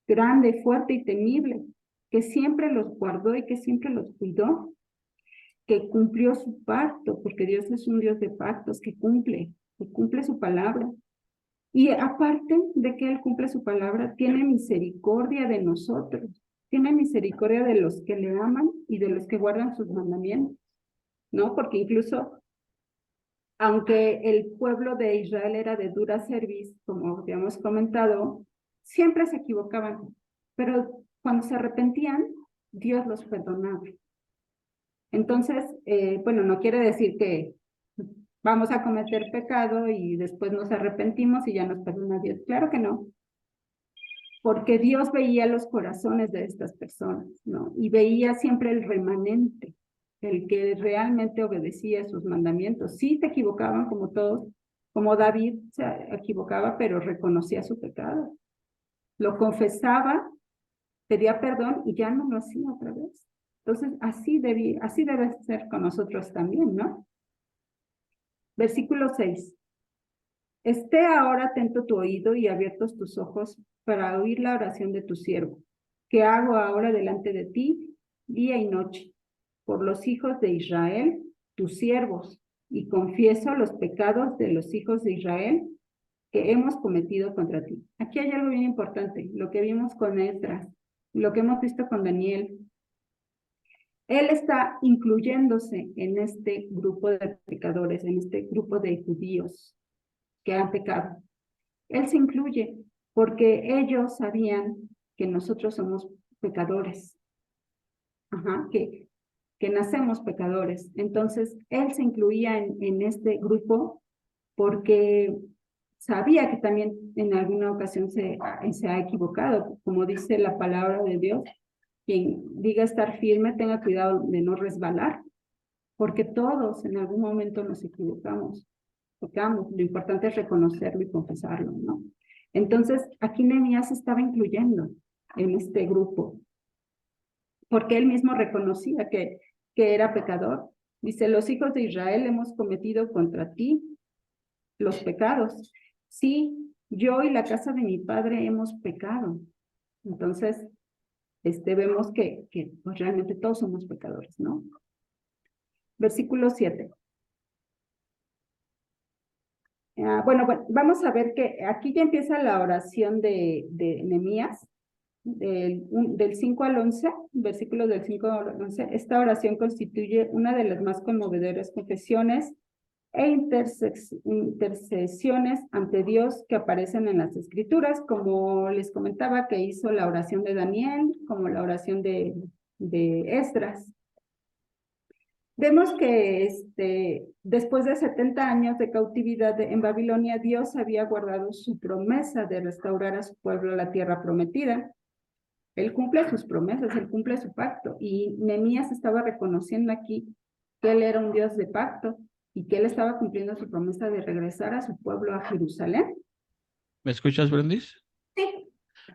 grande, fuerte y temible, que siempre los guardó y que siempre los cuidó, que cumplió su pacto, porque Dios es un Dios de pactos, que cumple su palabra. Y aparte de que Él cumple su palabra, tiene misericordia de nosotros, tiene misericordia de los que le aman y de los que guardan sus mandamientos, ¿no? Porque incluso, aunque el pueblo de Israel era de dura cerviz, como habíamos comentado, siempre se equivocaban, pero cuando se arrepentían, Dios los perdonaba. Entonces, bueno, no quiere decir que vamos a cometer pecado y después nos arrepentimos y ya nos perdona Dios. Claro que no. Porque Dios veía los corazones de estas personas, ¿no? Y veía siempre el remanente, el que realmente obedecía sus mandamientos. Sí se equivocaban como todos, como David se equivocaba, pero reconocía su pecado. Lo confesaba, pedía perdón y ya no lo hacía otra vez. Entonces, así debe ser con nosotros también, ¿no? Versículo 6. Esté ahora atento tu oído y abiertos tus ojos para oír la oración de tu siervo, que hago ahora delante de ti día y noche, por los hijos de Israel, tus siervos, y confieso los pecados de los hijos de Israel que hemos cometido contra ti. Aquí hay algo bien importante, lo que vimos con Esdras, lo que hemos visto con Daniel. Él está incluyéndose en este grupo de pecadores, en este grupo de judíos que han pecado. Él se incluye porque ellos sabían que nosotros somos pecadores, que nacemos pecadores. Entonces, él se incluía en este grupo porque sabía que también en alguna ocasión se ha equivocado. Como dice la palabra de Dios, quien diga estar firme, tenga cuidado de no resbalar, porque todos en algún momento nos equivocamos. Lo importante es reconocerlo y confesarlo, ¿no? Entonces, aquí Nehemías se estaba incluyendo en este grupo, porque él mismo reconocía que era pecador. Dice, los hijos de Israel hemos cometido contra ti los pecados. Sí, yo y la casa de mi padre hemos pecado. Entonces, vemos que pues realmente todos somos pecadores, ¿no? Versículo 7. Bueno, vamos a ver que aquí ya empieza la oración de Nehemías, del 5 al 11, versículos del 5 al 11. Esta oración constituye una de las más conmovedoras confesiones e intercesiones ante Dios que aparecen en las Escrituras, como les comentaba que hizo la oración de Daniel, como la oración de Esdras. Vemos que después de 70 años de cautividad en Babilonia, Dios había guardado su promesa de restaurar a su pueblo a la tierra prometida. Él cumple sus promesas, él cumple su pacto. Y Nehemías estaba reconociendo aquí que él era un Dios de pacto y que él estaba cumpliendo su promesa de regresar a su pueblo a Jerusalén. ¿Me escuchas, Brendis? Sí.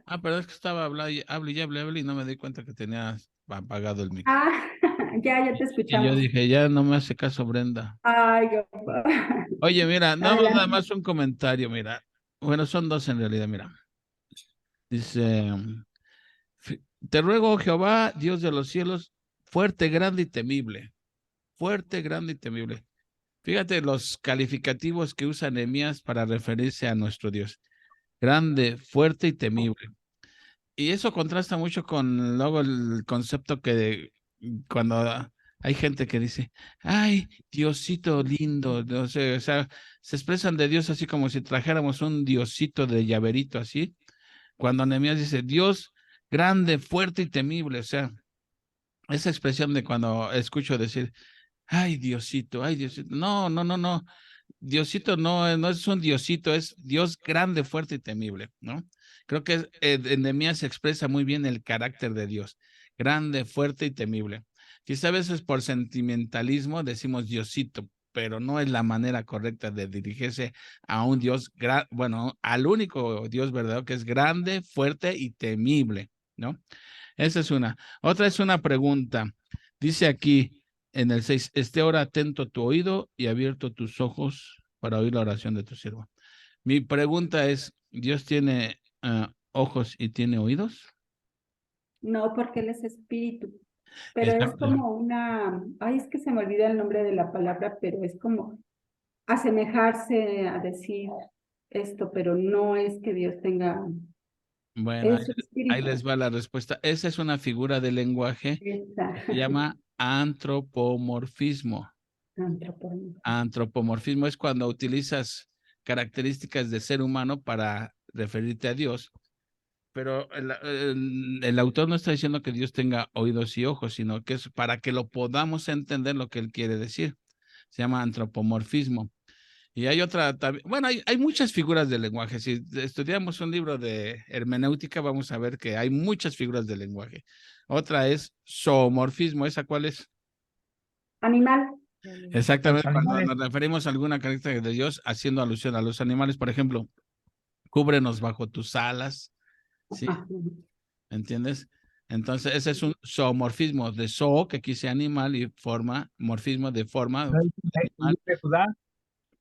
Ah, pero es que estaba hablando y no me di cuenta que tenía apagado el micro. Ah, ya te Y yo escuchamos. dije, ya no me hace caso Brenda. Ay, Oye, mira, nada adelante. más un comentario, mira. Bueno, son dos en realidad, mira. Dice, te ruego, oh Jehová, Dios de los cielos, fuerte, grande y temible. Fuerte, grande y temible. Fíjate los calificativos que usa Nehemías para referirse a nuestro Dios. Grande, fuerte y temible. Y eso contrasta mucho con luego el concepto que cuando hay gente que dice, ay, Diosito lindo, no sé, o sea, se expresan de Dios así como si trajéramos un Diosito de llaverito así. Cuando Nehemías dice, Dios grande, fuerte y temible, o sea, esa expresión de cuando escucho decir, ay, Diosito, ay, Diosito. No, no, no, no. Diosito no es un Diosito, es Dios grande, fuerte y temible, ¿no? Creo que en Nehemías se expresa muy bien el carácter de Dios, grande, fuerte y temible. Quizá a veces por sentimentalismo decimos Diosito, pero no es la manera correcta de dirigirse a un Dios, bueno, al único Dios verdadero que es grande, fuerte y temible, ¿no? Esa es una. Otra es una pregunta. Dice aquí en el 6, esté ahora atento tu oído y abierto tus ojos para oír la oración de tu siervo. Mi pregunta es, ¿Dios tiene ojos y tiene oídos? No, porque él es espíritu, pero es Exacto. como ay, es que se me olvida el nombre de la palabra, pero es como asemejarse a decir esto, pero no es que Dios tenga, Bueno, es su ahí espíritu. les va la respuesta. Esa es una figura de lenguaje Esa. que se llama antropomorfismo. Antropólogo. Antropomorfismo es cuando utilizas características de ser humano para referirte a Dios. Pero el autor no está diciendo que Dios tenga oídos y ojos, sino que es para que lo podamos entender lo que él quiere decir. Se llama antropomorfismo. Y hay otra, bueno, hay muchas figuras del lenguaje. Si estudiamos un libro de hermenéutica, vamos a ver que hay muchas figuras del lenguaje. Otra es zoomorfismo. ¿Esa cuál es? Animal. Los Exactamente, cuando animales, nos referimos a alguna característica de Dios, haciendo alusión a los animales, por ejemplo, cúbrenos bajo tus alas, ¿sí? Ajá. ¿Entiendes? Entonces, ese es un zoomorfismo de zoo, que quise animal, y morfismo de forma ¿no? El animal. león de Judá,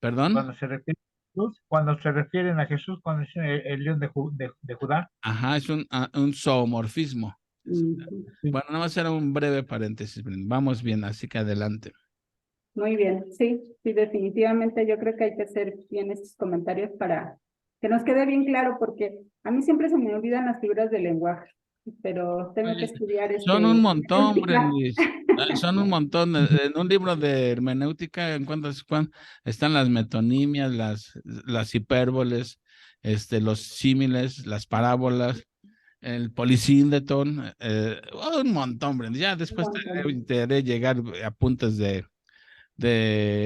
¿Perdón? cuando se refiere a Jesús, cuando se refieren a Jesús, cuando dicen el león de Judá. Ajá, es un zoomorfismo. Sí. Bueno, nada más era un breve paréntesis. Vamos bien, así que adelante. Muy bien, sí, definitivamente yo creo que hay que hacer bien estos comentarios para que nos quede bien claro, porque a mí siempre se me olvidan las figuras del lenguaje, pero tengo que Oye, estudiar son un montón, hermenéutica. Brendis. Son un montón. En un libro de hermenéutica encuentras están las metonimias, las hipérboles, los símiles, las parábolas, el polisíndeton, un montón, Brendis. Ya Un después montón. te haré llegar a apuntes de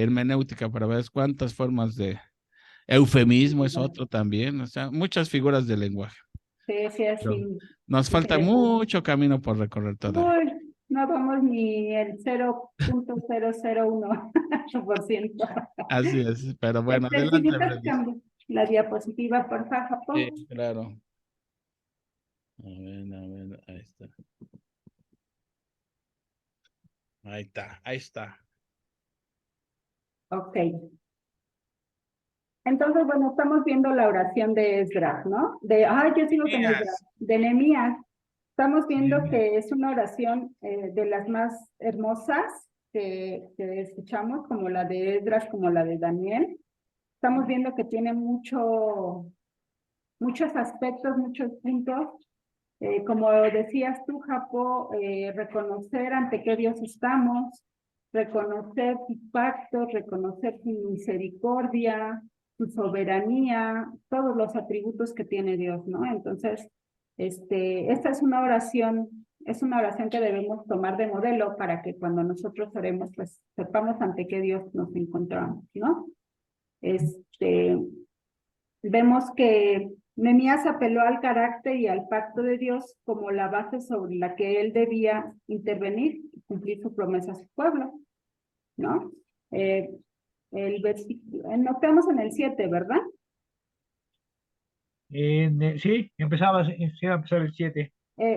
hermenéutica para ver cuántas formas de eufemismo es otro también, o sea, muchas figuras del lenguaje. Sí, sí, Pero así, nos falta interesante. mucho camino por recorrer todavía. Uy, no vamos ni el 0.001%. Así es, pero bueno, Si adelante, gustas, Freddy. cambio la diapositiva, por favor, Sí, Japón. claro. A ver, ahí está. Ahí está, ahí está. Ok. Entonces, bueno, estamos viendo la oración de Esdras, ¿no? Yo sigo con Esdras, Elías. de Nehemías. Estamos viendo Elías. que es una oración de las más hermosas que escuchamos, como la de Esdras, como la de Daniel. Estamos viendo que tiene muchos aspectos, muchos puntos. Como decías tú, Japo, reconocer ante qué Dios estamos, reconocer sus pactos, reconocer su misericordia, su soberanía, todos los atributos que tiene Dios, ¿no? Entonces, esta es una oración Es una oración que debemos tomar de modelo para que cuando nosotros oremos, pues sepamos ante qué Dios nos encontramos, ¿no? Vemos que Nehemías apeló al carácter y al pacto de Dios como la base sobre la que él debía intervenir y cumplir su promesa a su pueblo, ¿no? El versículo, notamos en el 7, ¿verdad? Sí, empezaba, sí, iba a empezar el 7.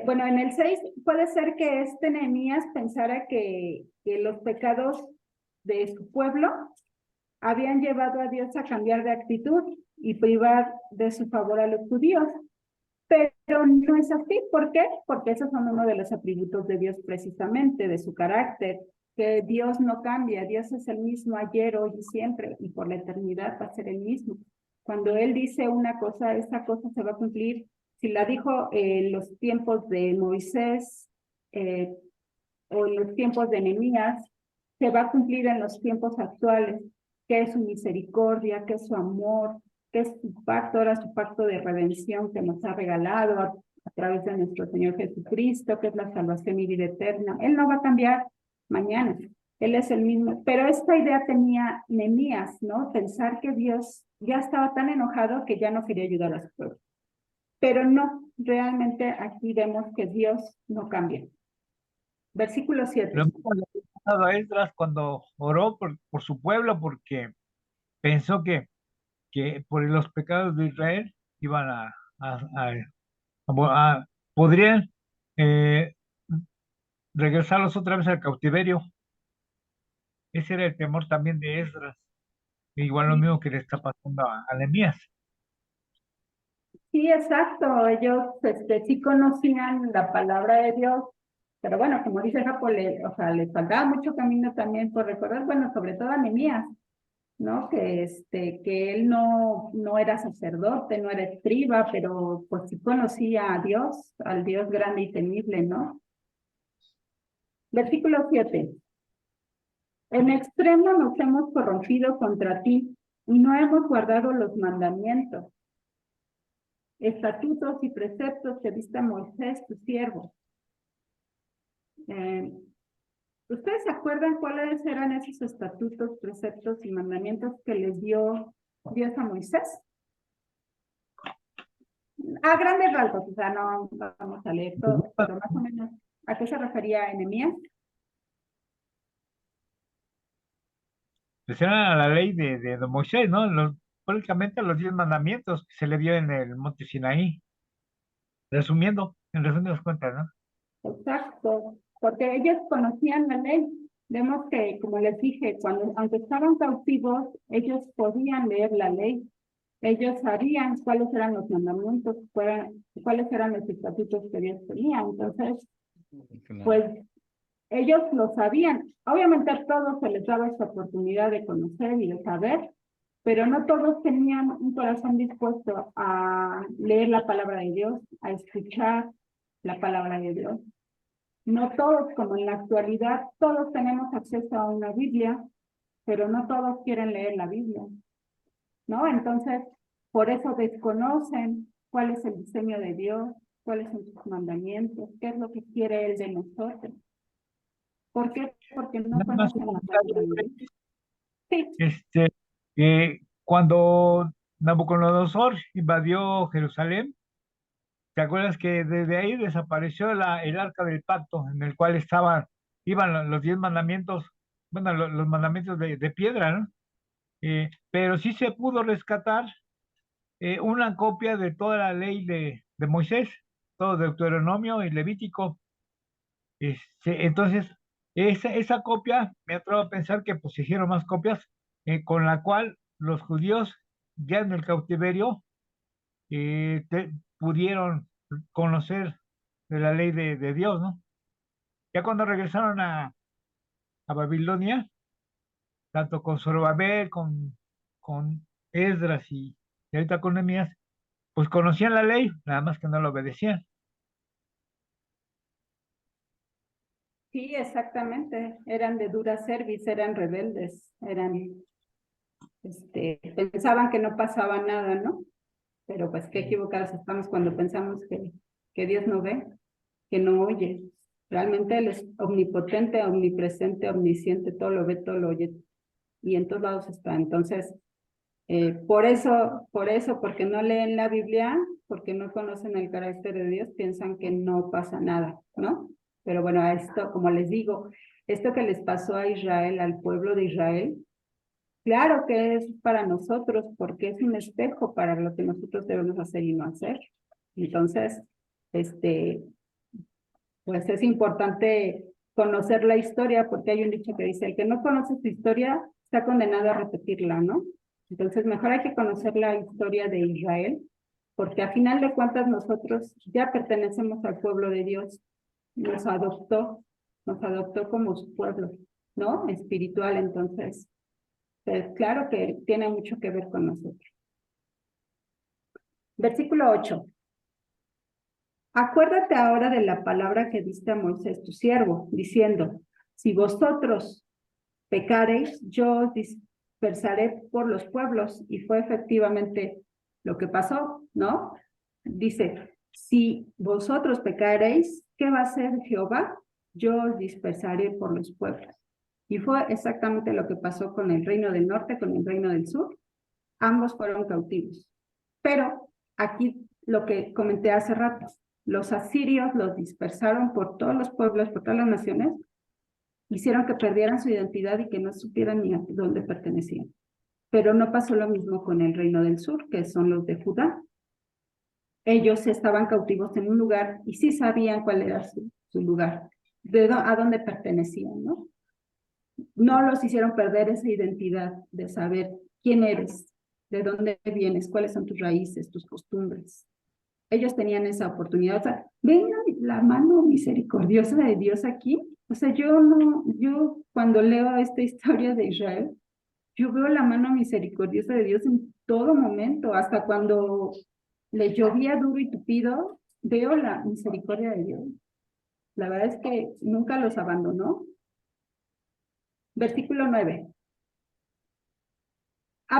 Bueno, en el 6 puede ser que Nehemías pensara que los pecados de su pueblo habían llevado a Dios a cambiar de actitud y privar de su favor a los judíos. Pero no es así. ¿Por qué? Porque esos son uno de los atributos de Dios precisamente, de su carácter, que Dios no cambia. Dios es el mismo ayer, hoy y siempre, y por la eternidad va a ser el mismo. Cuando Él dice una cosa, esa cosa se va a cumplir. Si la dijo en los tiempos de Moisés o en los tiempos de Nehemías, se va a cumplir en los tiempos actuales, que es su misericordia, que es su amor, que es su pacto, ahora su pacto de redención que nos ha regalado a través de nuestro Señor Jesucristo, que es la salvación y vida eterna. Él no va a cambiar mañana, Él es el mismo. Pero esta idea tenía Nehemías, ¿no? Pensar que Dios ya estaba tan enojado que ya no quería ayudar a su pueblo. Pero no, realmente aquí vemos que Dios no cambia. Versículo 7. Lo mismo le había pasado a Esdras cuando oró por su pueblo, porque pensó que por los pecados de Israel iban podrían eh, regresarlos otra vez al cautiverio. Ese era el temor también de Esdras. Igual lo mismo que le está pasando a Nehemías. Sí, exacto. Ellos sí conocían la palabra de Dios, pero bueno, como dice Japo, o sea, les faltaba mucho camino también por recorrer, bueno, sobre todo a Nehemías, ¿no? Que él no era sacerdote, no era escriba, pero pues sí conocía a Dios, al Dios grande y temible, ¿no? Versículo 7. En extremo nos hemos corrompido contra ti y no hemos guardado los mandamientos, estatutos y preceptos que diste a Moisés, tu siervo. ¿Ustedes se acuerdan cuáles eran esos estatutos, preceptos y mandamientos que les dio Dios a Moisés? A grandes rasgos, o sea, no vamos a leer todo, pero más o menos, ¿a qué se refería Nehemías? Pues era la ley de Moisés, ¿no? Prácticamente los 10 mandamientos que se le dio en el monte Sinaí. Resumiendo, en resumidas cuentas, ¿no? Exacto, porque ellos conocían la ley. Vemos que, como les dije, aunque estaban cautivos, ellos podían leer la ley. Ellos sabían cuáles eran los mandamientos, cuáles eran los estatutos que Dios tenía. Entonces, pues ellos lo sabían. Obviamente a todos se les daba esta oportunidad de conocer y de saber, pero no todos tenían un corazón dispuesto a leer la palabra de Dios, a escuchar la palabra de Dios. No todos, como en la actualidad, todos tenemos acceso a una Biblia, pero no todos quieren leer la Biblia, ¿no? Entonces, por eso desconocen cuál es el diseño de Dios, cuáles son sus mandamientos, qué es lo que quiere Él de nosotros. ¿Por qué? Porque no Nada más conocen la palabra de Dios. Sí, cuando Nabucodonosor invadió Jerusalén, ¿te acuerdas que desde ahí desapareció el arca del pacto en el cual iban los 10 mandamientos, bueno, los mandamientos de piedra, ¿no? Pero sí se pudo rescatar una copia de toda la ley de Moisés, todo Deuteronomio y Levítico. Entonces, esa copia, me atrevo a pensar que pues se hicieron más copias, con la cual los judíos ya en el cautiverio pudieron conocer de la ley de Dios, ¿no? Ya cuando regresaron a Babilonia, tanto con Zorobabel, con Esdras y ahorita con Nehemías, pues conocían la ley, nada más que no la obedecían. sí, exactamente. Eran de dura cerviz, eran rebeldes, pensaban que no pasaba nada, ¿no? Pero pues qué equivocados estamos cuando pensamos que Dios no ve, que no oye. Realmente Él es omnipotente, omnipresente, omnisciente, todo lo ve, todo lo oye, y en todos lados está. Entonces, por eso, porque no leen la Biblia, porque no conocen el carácter de Dios, piensan que no pasa nada, ¿no? Pero bueno, esto, como les digo, esto que les pasó a Israel, al pueblo de Israel, claro que es para nosotros, porque es un espejo para lo que nosotros debemos hacer y no hacer. Entonces, pues es importante conocer la historia, porque hay un dicho que dice, el que no conoce su historia está condenado a repetirla, ¿no? Entonces, mejor hay que conocer la historia de Israel, porque a final de cuentas nosotros ya pertenecemos al pueblo de Dios, nos adoptó como su pueblo, ¿no? Espiritual, entonces, pues claro que tiene mucho que ver con nosotros. Versículo 8. Acuérdate ahora de la palabra que diste a Moisés, tu siervo, diciendo, si vosotros pecareis, yo os dispersaré por los pueblos. Y fue efectivamente lo que pasó, ¿no? Dice, si vosotros pecareis, ¿qué va a hacer Jehová? Yo os dispersaré por los pueblos. Y fue exactamente lo que pasó con el reino del norte, con el reino del sur. Ambos fueron cautivos. Pero aquí lo que comenté hace rato, los asirios los dispersaron por todos los pueblos, por todas las naciones, hicieron que perdieran su identidad y que no supieran ni a dónde pertenecían. Pero no pasó lo mismo con el reino del sur, que son los de Judá. Ellos estaban cautivos en un lugar y sí sabían cuál era su lugar, a dónde pertenecían, ¿no? No los hicieron perder esa identidad de saber quién eres, de dónde vienes, cuáles son tus raíces, tus costumbres. Ellos tenían esa oportunidad. O sea, ven la mano misericordiosa de Dios aquí. O sea, yo cuando leo esta historia de Israel, yo veo la mano misericordiosa de Dios en todo momento, hasta cuando le llovía duro y tupido, veo la misericordia de Dios. La verdad es que nunca los abandonó. Versículo 9.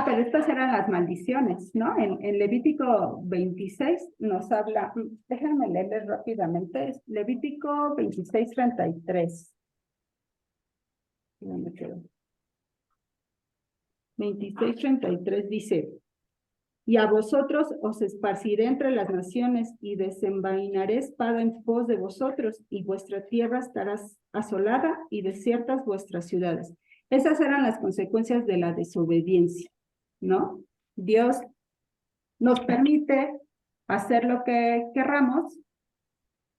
Pero estas eran las maldiciones, ¿no? En Levítico 26 nos habla, déjenme leerles rápidamente, es Levítico 26, 33. ¿Dónde quedó? 26, 33 dice, y a vosotros os esparciré entre las naciones y desenvainaré espada en pos de vosotros y vuestra tierra estará asolada y desiertas vuestras ciudades. Esas eran las consecuencias de la desobediencia, ¿no? Dios nos permite hacer lo que querramos,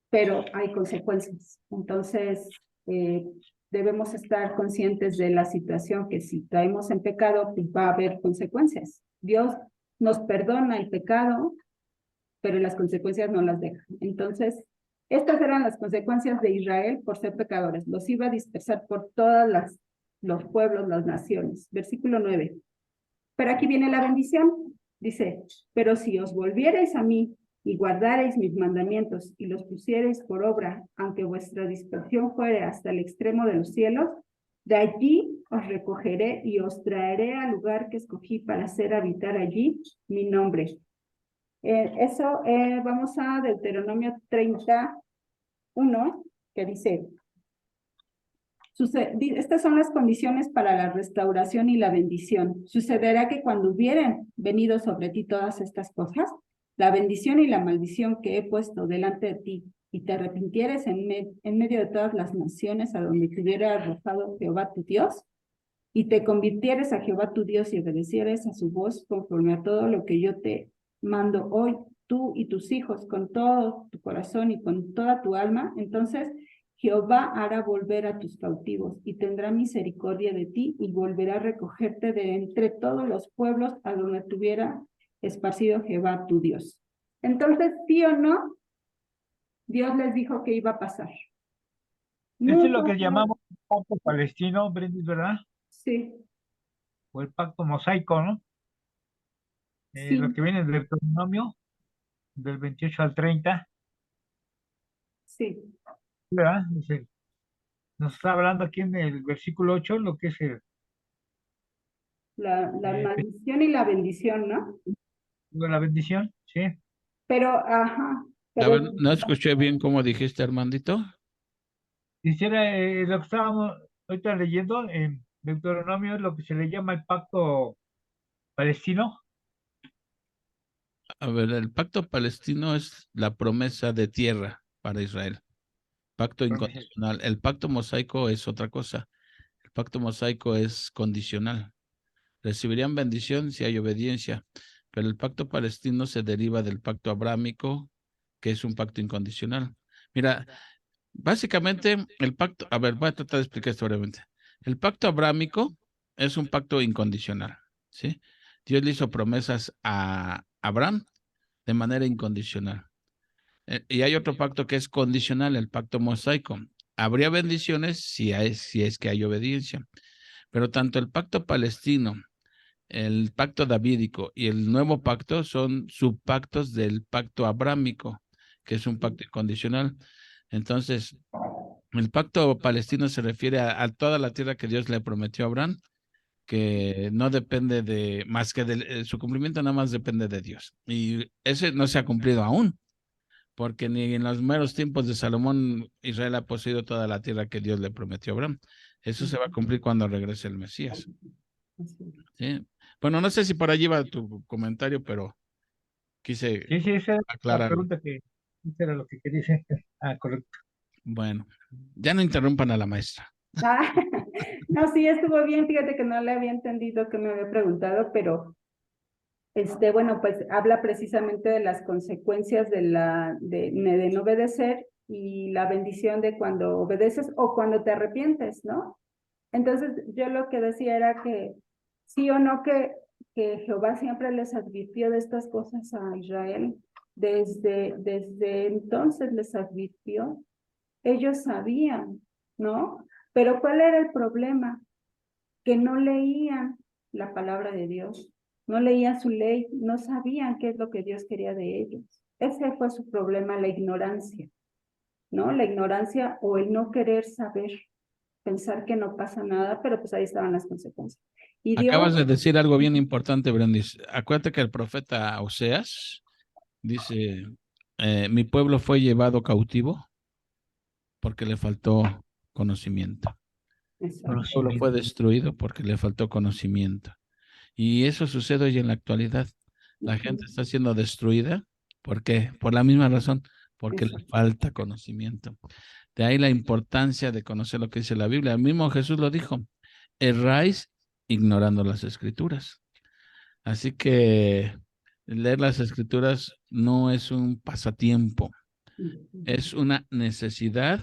pero hay consecuencias. Entonces, debemos estar conscientes de la situación que si caemos en pecado, pues va a haber consecuencias. Dios nos perdona el pecado, pero las consecuencias no las deja. Entonces, estas eran las consecuencias de Israel por ser pecadores. Los iba a dispersar por todos los pueblos, las naciones. Versículo 9. Pero aquí viene la bendición. Dice, pero si os volviereis a mí y guardareis mis mandamientos y los pusiereis por obra, aunque vuestra dispersión fuere hasta el extremo de los cielos, de allí os recogeré y os traeré al lugar que escogí para hacer habitar allí mi nombre. Vamos a Deuteronomio 31, que dice, estas son las condiciones para la restauración y la bendición. Sucederá que cuando hubieren venido sobre ti todas estas cosas, la bendición y la maldición que he puesto delante de ti, y te arrepintieres en medio de todas las naciones a donde te hubiera arrojado Jehová tu Dios, y te convirtieres a Jehová tu Dios y obedecieres a su voz conforme a todo lo que yo te mando hoy, tú y tus hijos, con todo tu corazón y con toda tu alma, entonces Jehová hará volver a tus cautivos y tendrá misericordia de ti y volverá a recogerte de entre todos los pueblos a donde tuviera esparcido Jehová tu Dios. Entonces, ¿sí o no? Dios les dijo que iba a pasar. Eso es lo que llamamos el pacto palestino, Brendis, ¿verdad? Sí. O el pacto mosaico, ¿no? Sí. Lo que viene del Deuteronomio, del 28 al 30. Sí. ¿Verdad? Nos está hablando aquí en el versículo 8, lo que es La maldición y la bendición, ¿no? la bendición, sí. Pero, ajá. A ver, no escuché bien cómo dijiste, Armandito. Quisiera, lo que estábamos ahorita leyendo en Deuteronomio, lo que se le llama el pacto palestino. A ver, el pacto palestino es la promesa de tierra para Israel. Pacto incondicional. El pacto mosaico es otra cosa. El pacto mosaico es condicional. Recibirían bendición si hay obediencia, pero el pacto palestino se deriva del pacto abrámico, que es un pacto incondicional. Mira, básicamente el pacto, a ver, voy a tratar de explicar esto brevemente. El pacto abrámico es un pacto incondicional, ¿sí? Dios le hizo promesas a Abraham de manera incondicional. Y hay otro pacto que es condicional, el pacto mosaico. Habría bendiciones si es que hay obediencia, pero tanto el pacto palestino, el pacto davídico y el nuevo pacto son subpactos del pacto abrámico, que es un pacto incondicional. Entonces, el pacto palestino se refiere a toda la tierra que Dios le prometió a Abraham, que no depende de más que de su cumplimiento, nada más depende de Dios. Y ese no se ha cumplido aún, porque ni en los meros tiempos de Salomón Israel ha poseído toda la tierra que Dios le prometió a Abraham. Eso se va a cumplir cuando regrese el Mesías. ¿Sí? Bueno, no sé si por allí va tu comentario, pero quise Sí, sí, esa era la aclarar. pregunta esa era lo que quería decir. Ah, correcto. Bueno, ya no interrumpan a la maestra. Ah, no, sí, estuvo bien, fíjate que no le había entendido que me había preguntado, pero bueno, pues habla precisamente de las consecuencias de no obedecer y la bendición de cuando obedeces o cuando te arrepientes, ¿no? Entonces, yo lo que decía era que sí o no que Jehová siempre les advirtió de estas cosas a Israel. Desde entonces les advirtió. Ellos sabían, ¿no? Pero ¿cuál era el problema? Que no leían la palabra de Dios, no leían su ley, no sabían qué es lo que Dios quería de ellos. Ese fue su problema, la ignorancia, ¿no? La ignorancia o el no querer saber, pensar que no pasa nada, pero pues ahí estaban las consecuencias. Y Acabas Dios, de decir algo bien importante, Brendis. Acuérdate que el profeta Oseas dice, mi pueblo fue llevado cautivo porque le faltó conocimiento. Mi pueblo fue Conocimiento. destruido porque le faltó conocimiento. Y eso sucede hoy en la actualidad. La gente está siendo destruida. ¿Por qué? Por la misma razón, porque le falta conocimiento. De ahí la importancia de conocer lo que dice la Biblia. El mismo Jesús lo dijo, erráis ignorando las escrituras. Así que leer las escrituras no es un pasatiempo, es una necesidad,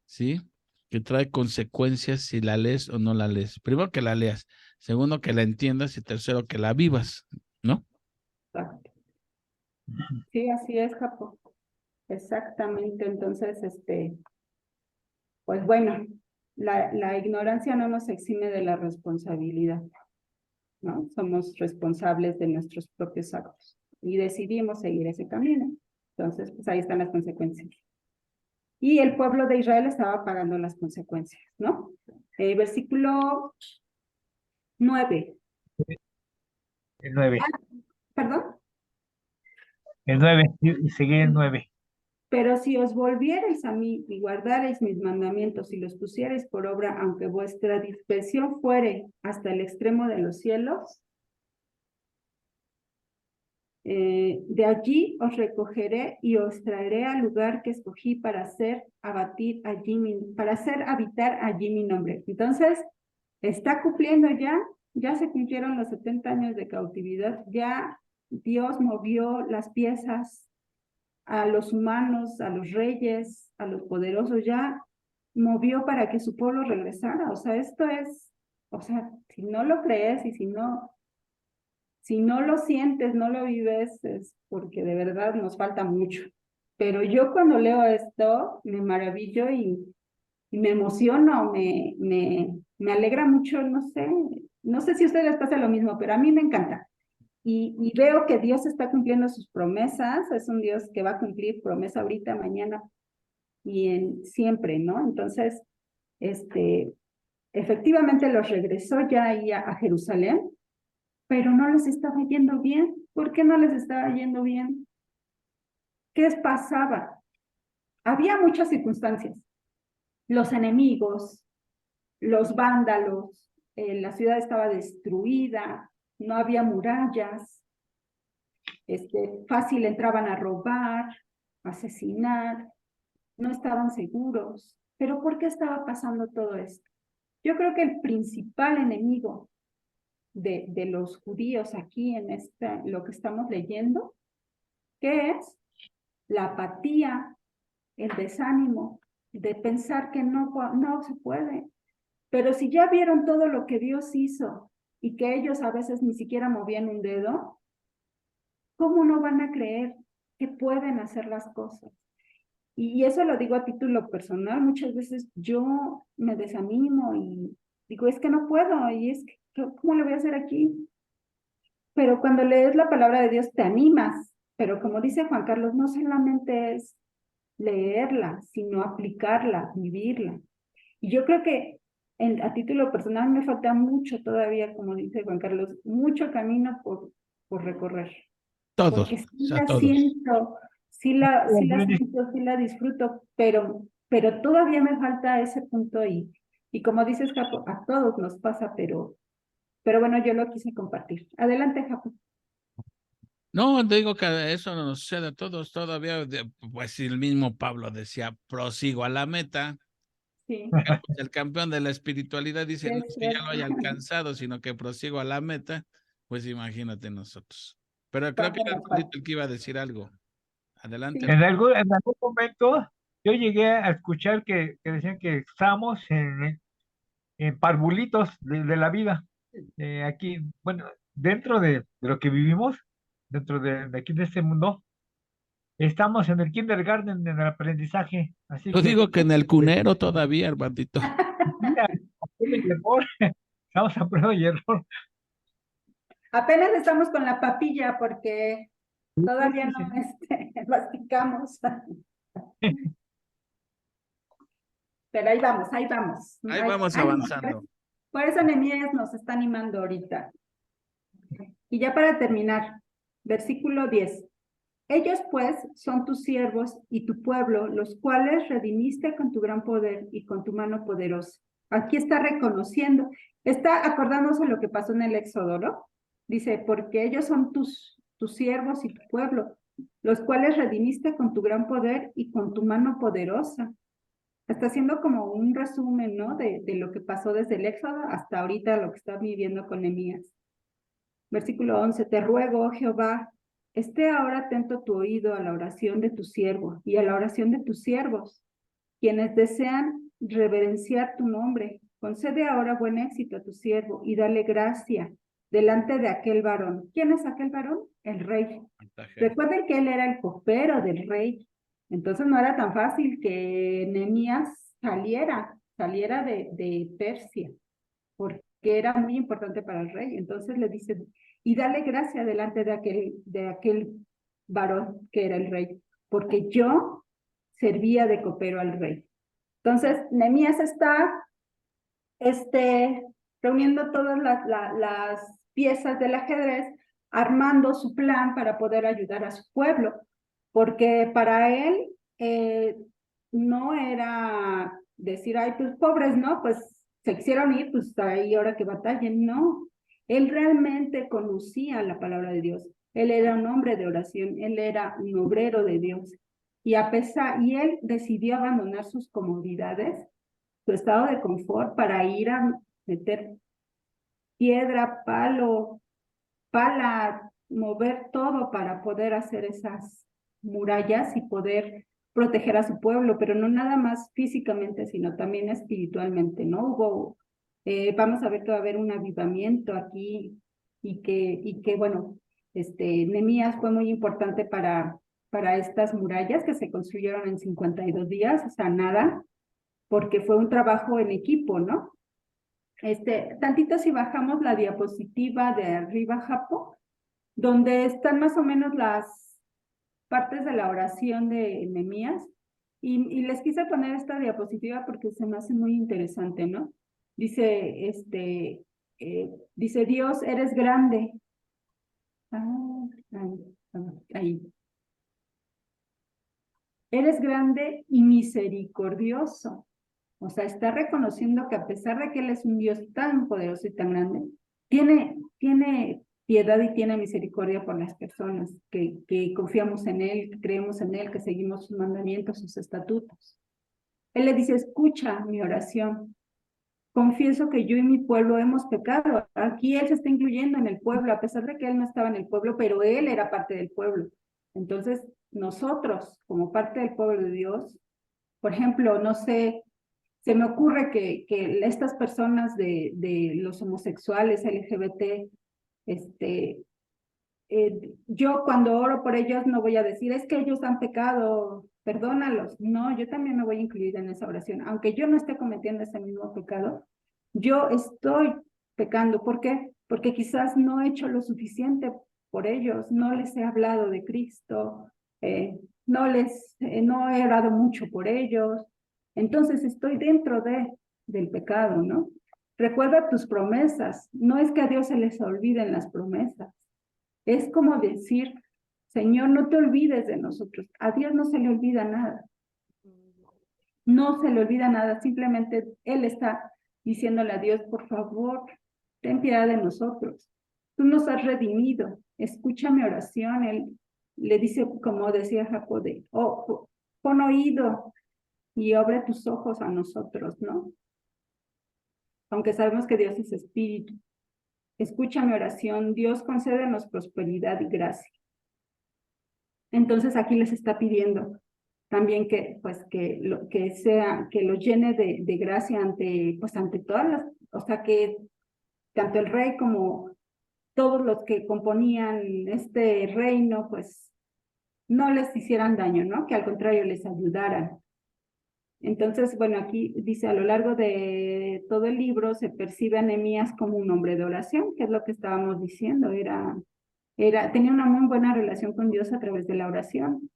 ¿sí? Que trae consecuencias si la lees o no la lees. Primero que la leas, segundo que la entiendas y tercero que la vivas, ¿no? sí, así es, Japo. Exactamente. Entonces, pues bueno, la ignorancia no nos exime de la responsabilidad, ¿no? Somos responsables de nuestros propios actos y decidimos seguir ese camino. Entonces, pues ahí están las consecuencias. Y el pueblo de Israel estaba pagando las consecuencias, ¿no? Versículo 9. El 9. Perdón. El 9. Y seguí el 9. Pero si os volviereis a mí y guardareis mis mandamientos y los pusiereis por obra, aunque vuestra dispersión fuere hasta el extremo de los cielos, de allí os recogeré y os traeré al lugar que escogí para hacer habitar allí mi nombre. Entonces, está cumpliendo ya se cumplieron los 70 años de cautividad, ya Dios movió las piezas a los humanos, a los reyes, a los poderosos, ya movió para que su pueblo regresara. O sea, si no lo crees y si no lo sientes, no lo vives, es porque de verdad nos falta mucho. Pero yo cuando leo esto, me maravillo y me emociono, me alegra mucho, no sé si a ustedes les pasa lo mismo, pero a mí me encanta. Y veo que Dios está cumpliendo sus promesas, es un Dios que va a cumplir promesa ahorita, mañana y siempre, ¿no? Entonces, efectivamente los regresó ya ahí a Jerusalén, pero no les estaba yendo bien. ¿Por qué no les estaba yendo bien? ¿Qué pasaba? Había muchas circunstancias, los enemigos, los vándalos, la ciudad estaba destruida, no había murallas, fácil entraban a robar, asesinar, no estaban seguros. Pero ¿por qué estaba pasando todo esto? Yo creo que el principal enemigo de los judíos aquí en lo que estamos leyendo, ¿qué es? La apatía, el desánimo, de pensar que no se puede. Pero si ya vieron todo lo que Dios hizo y que ellos a veces ni siquiera movían un dedo, ¿cómo no van a creer que pueden hacer las cosas? Y eso lo digo a título personal. Muchas veces yo me desanimo y digo, es que no puedo, y es que, ¿cómo lo voy a hacer aquí? Pero cuando lees la palabra de Dios te animas, pero como dice Juan Carlos, no solamente es leerla, sino aplicarla, vivirla. Y yo creo que a título personal me falta mucho todavía, como dice Juan Carlos, mucho camino por recorrer. Todos, Porque o sí sea, la todos. siento, sí la disfruto, pero todavía me falta ese punto y como dices, Japo, a todos nos pasa, pero bueno, yo lo quise compartir. Adelante, Japo. No, digo que eso nos sucede a todos todavía, pues si el mismo Pablo decía, prosigo a la meta, Sí, el campeón de la espiritualidad dice, no es es que ya lo cierto. haya alcanzado, sino que prosigo a la meta, pues imagínate nosotros. Pero creo que ¿Cuánto era nos falta? el que iba a decir algo. Adelante. Sí, En algún momento yo llegué a escuchar que decían que estamos en parvulitos de la vida. Aquí, bueno, dentro de lo que vivimos, dentro de aquí de este mundo, estamos en el kindergarten, en el aprendizaje. Así Yo que, digo que en el pues, cunero todavía, hermanito. mira, a prueba y error. Estamos a prueba y error. apenas estamos con la papilla porque Sí, todavía sí, no sí. masticamos. Pero ahí vamos, ahí vamos. Ahí vamos Ánimo. avanzando. Por eso Nehemías nos está animando ahorita. Y ya para terminar, versículo 10. Ellos pues son tus siervos y tu pueblo, los cuales redimiste con tu gran poder y con tu mano poderosa. Aquí está reconociendo, está acordándose lo que pasó en el Éxodo, ¿no? Dice, porque ellos son tus siervos y tu pueblo, los cuales redimiste con tu gran poder y con tu mano poderosa. Está haciendo como un resumen, ¿no? De lo que pasó desde el Éxodo hasta ahorita lo que está viviendo con Nehemías. Versículo 11, te ruego, oh Jehová, esté ahora atento tu oído a la oración de tu siervo y a la oración de tus siervos, quienes desean reverenciar tu nombre. Concede ahora buen éxito a tu siervo y dale gracia delante de aquel varón. ¿Quién es aquel varón? El rey. Recuerden que él era el copero del rey. Entonces no era tan fácil que Nehemías saliera de Persia, porque era muy importante para el rey. Entonces le dice, y dale gracia delante de aquel varón que era el rey, porque yo servía de copero al rey. Entonces, Nehemías está reuniendo todas las piezas del ajedrez, armando su plan para poder ayudar a su pueblo, porque para él no era decir, ay, pues pobres, ¿no? Pues se quisieron ir, pues ahí ahora que batallen, no. Él realmente conocía la palabra de Dios. Él era un hombre de oración, él era un obrero de Dios. Y él decidió abandonar sus comodidades, su estado de confort, para ir a meter piedra, pala, mover todo para poder hacer esas murallas y poder proteger a su pueblo, pero no nada más físicamente, sino también espiritualmente, ¿no? Vamos a ver que va a haber un avivamiento aquí y que bueno, Nehemías fue muy importante para estas murallas que se construyeron en 52 días, o sea, nada, porque fue un trabajo en equipo, ¿no? Tantito si bajamos la diapositiva de arriba, Japo, donde están más o menos las partes de la oración de Nehemías, y les quise poner esta diapositiva porque se me hace muy interesante, ¿no? Dice, dice, Dios, eres grande. Ahí. Eres grande y misericordioso. O sea, está reconociendo que a pesar de que Él es un Dios tan poderoso y tan grande, tiene piedad y tiene misericordia por las personas que confiamos en Él, que creemos en Él, que seguimos sus mandamientos, sus estatutos. Él le dice, escucha mi oración. Confieso que yo y mi pueblo hemos pecado. Aquí Él se está incluyendo en el pueblo, a pesar de que Él no estaba en el pueblo, pero Él era parte del pueblo. Entonces, nosotros, como parte del pueblo de Dios, por ejemplo, no sé, se me ocurre que estas personas de los homosexuales, LGBT, yo cuando oro por ellos no voy a decir, es que ellos han pecado, perdónalos. No, yo también me voy a incluir en esa oración. Aunque yo no esté cometiendo ese mismo pecado, yo estoy pecando. ¿Por qué? Porque quizás no he hecho lo suficiente por ellos, no les he hablado de Cristo, no he orado mucho por ellos. Entonces estoy dentro del pecado, ¿no? Recuerda tus promesas. No es que a Dios se les olviden las promesas. Es como decir, Señor, no te olvides de nosotros. A Dios no se le olvida nada. No se le olvida nada. Simplemente Él está diciéndole a Dios, por favor, ten piedad de nosotros. Tú nos has redimido. Escucha mi oración. Él le dice, como decía Jacob, pon oído y abre tus ojos a nosotros, ¿no? Aunque sabemos que Dios es espíritu. Escucha mi oración. Dios, concédenos prosperidad y gracia. Entonces aquí les está pidiendo también que lo llene de gracia ante todas las, o sea, que tanto el rey como todos los que componían este reino, pues no les hicieran daño, ¿no? Que al contrario les ayudaran. Entonces, bueno, aquí dice, a lo largo de todo el libro se percibe a Nehemías como un hombre de oración, que es lo que estábamos diciendo, tenía una muy buena relación con Dios a través de la oración.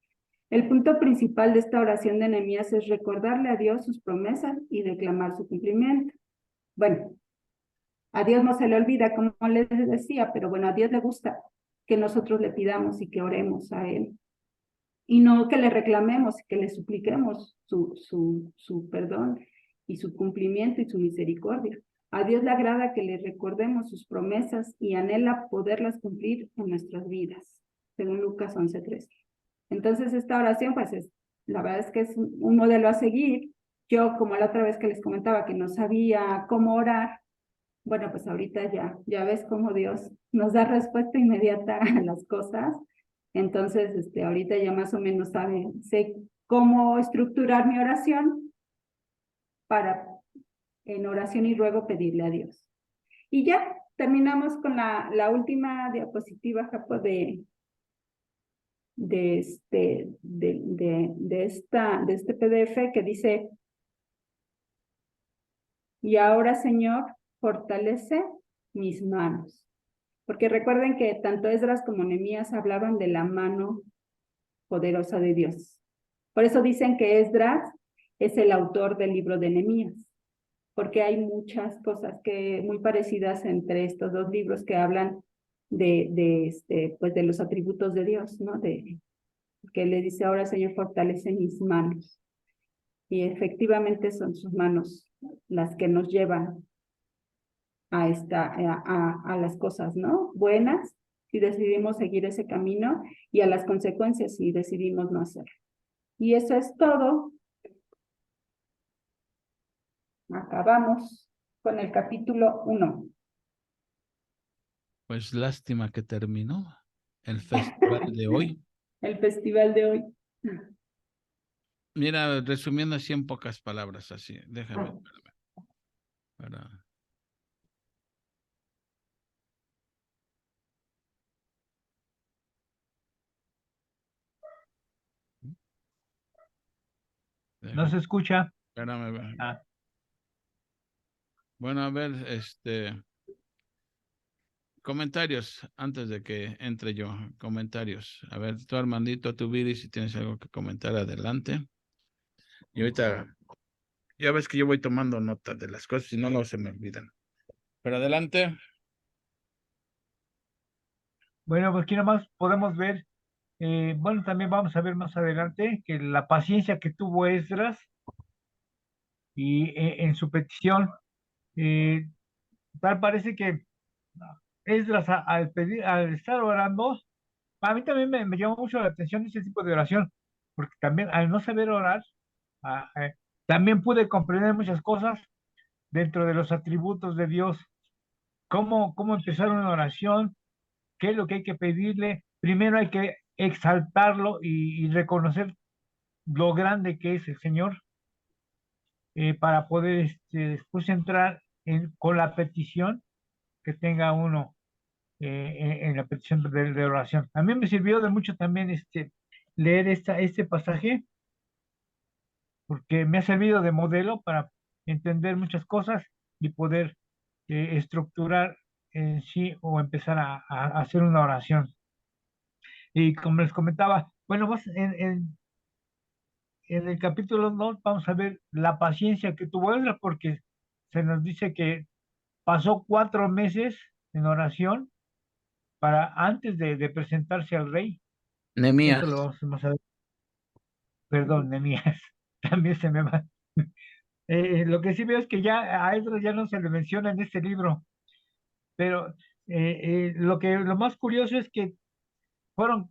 El punto principal de esta oración de Nehemías es recordarle a Dios sus promesas y declamar su cumplimiento. Bueno, a Dios no se le olvida, como les decía, pero bueno, a Dios le gusta que nosotros le pidamos y que oremos a Él. Y no que le reclamemos, que le supliquemos su perdón y su cumplimiento y su misericordia. A Dios le agrada que le recordemos sus promesas y anhela poderlas cumplir en nuestras vidas, según Lucas 11:13. Entonces, esta oración, pues, la verdad es que es un modelo a seguir. Yo, como la otra vez que les comentaba que no sabía cómo orar, bueno, pues ahorita ya ves cómo Dios nos da respuesta inmediata a las cosas. Entonces, ahorita ya más o menos sé cómo estructurar mi oración para en oración y ruego pedirle a Dios. Y ya terminamos con la última diapositiva, Japo, de este PDF que dice, y ahora, Señor, fortalece mis manos. Porque recuerden que tanto Esdras como Nehemías hablaban de la mano poderosa de Dios. Por eso dicen que Esdras es el autor del libro de Nehemías, porque hay muchas cosas muy parecidas entre estos dos libros que hablan pues de los atributos de Dios, ¿no? Que le dice ahora, Señor, fortalece mis manos. Y efectivamente son sus manos las que nos llevan a las cosas, ¿no? Buenas, si decidimos seguir ese camino, y a las consecuencias si decidimos no hacerlo. Y eso es todo. Acabamos con el capítulo 1. Pues lástima que terminó el festival de hoy. El festival de hoy. Mira, resumiendo así en pocas palabras, así, déjame, espérame, No se escucha. espérame. Ah, Bueno, a ver, comentarios, antes de que entre yo, comentarios. A ver, tú, Armandito, tú, Viri, si tienes algo que comentar, adelante. Y ahorita, ya ves que yo voy tomando notas de las cosas, si no, no se me olvidan. Pero adelante. bueno, pues aquí nomás podemos ver, bueno, también vamos a ver más adelante que la paciencia que tuvo Esdras y en su petición, tal parece que Esdras al pedir, al estar orando, a mí también me llamó mucho la atención ese tipo de oración, porque también al no saber orar, ah, también pude comprender muchas cosas dentro de los atributos de Dios, cómo empezar una oración, qué es lo que hay que pedirle. Primero hay que exaltarlo y reconocer lo grande que es el Señor, para poder después entrar con la petición que tenga uno, en la petición de oración. A mí me sirvió de mucho también leer este pasaje, porque me ha servido de modelo para entender muchas cosas y poder estructurar en sí o empezar a hacer una oración. Y como les comentaba, bueno, en el capítulo 2 vamos a ver la paciencia que tuvo Ezra, porque se nos dice que pasó 4 meses en oración para antes de presentarse al rey. Eso Nehemías. lo vamos a ver. Perdón, Nehemías, también se me va. Lo que sí veo es que ya a Ezra ya no se le menciona en este libro, pero lo más curioso es que fueron,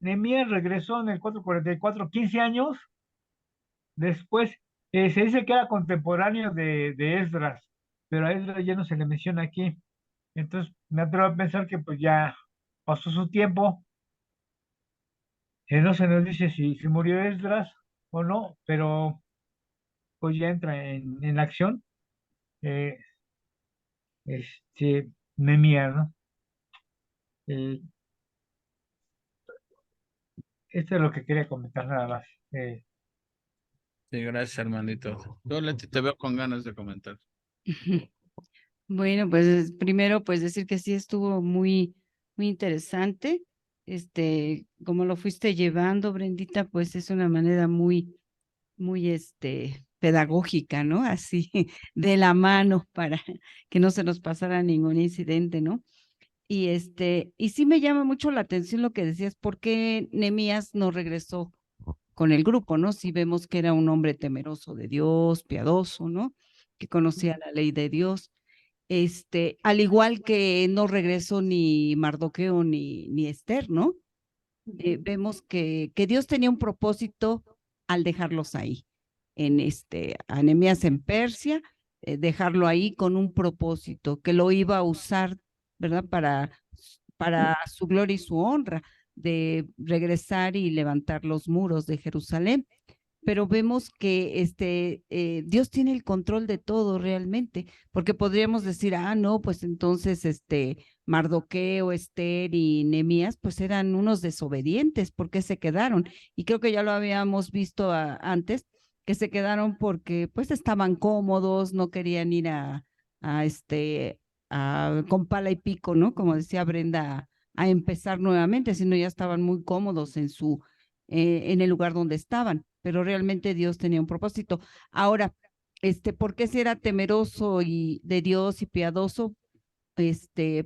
Nehemías regresó en el 444, 15 años después. Se dice que era contemporáneo de Esdras, pero a Esdras ya no se le menciona aquí. Entonces me atrevo a pensar que pues ya pasó su tiempo. No se nos dice si murió Esdras o no, pero pues ya entra en acción, eh, Nehemías, ¿no? Eh, Esto es lo que quería comentar nada más. Sí, gracias, hermanito. Yo te veo con ganas de comentar. Bueno, pues primero pues decir que sí estuvo muy interesante. Como lo fuiste llevando, Brendita, pues es una manera muy pedagógica, ¿no? Así de la mano para que no se nos pasara ningún incidente, ¿no? Y sí me llama mucho la atención lo que decías, ¿por qué Nehemías no regresó con el grupo, ¿no? Si vemos que era un hombre temeroso de Dios, piadoso, ¿no? Que conocía la ley de Dios. Al igual que no regresó ni Mardoqueo ni Esther, ¿no? Vemos que Dios tenía un propósito al dejarlos ahí, a Nehemías en Persia, dejarlo ahí con un propósito, que lo iba a usar, ¿verdad? Para su gloria y su honra, de regresar y levantar los muros de Jerusalén. Pero vemos que Dios tiene el control de todo realmente, porque podríamos decir, no, pues entonces Mardoqueo, Esther y Nehemías, pues eran unos desobedientes, ¿por qué se quedaron? Y creo que ya lo habíamos visto antes, que se quedaron porque pues estaban cómodos, no querían ir con pala y pico, ¿no? Como decía Brenda, a empezar nuevamente, sino ya estaban muy cómodos en el lugar donde estaban, pero realmente Dios tenía un propósito. Ahora, ¿por qué si era temeroso y de Dios y piadoso?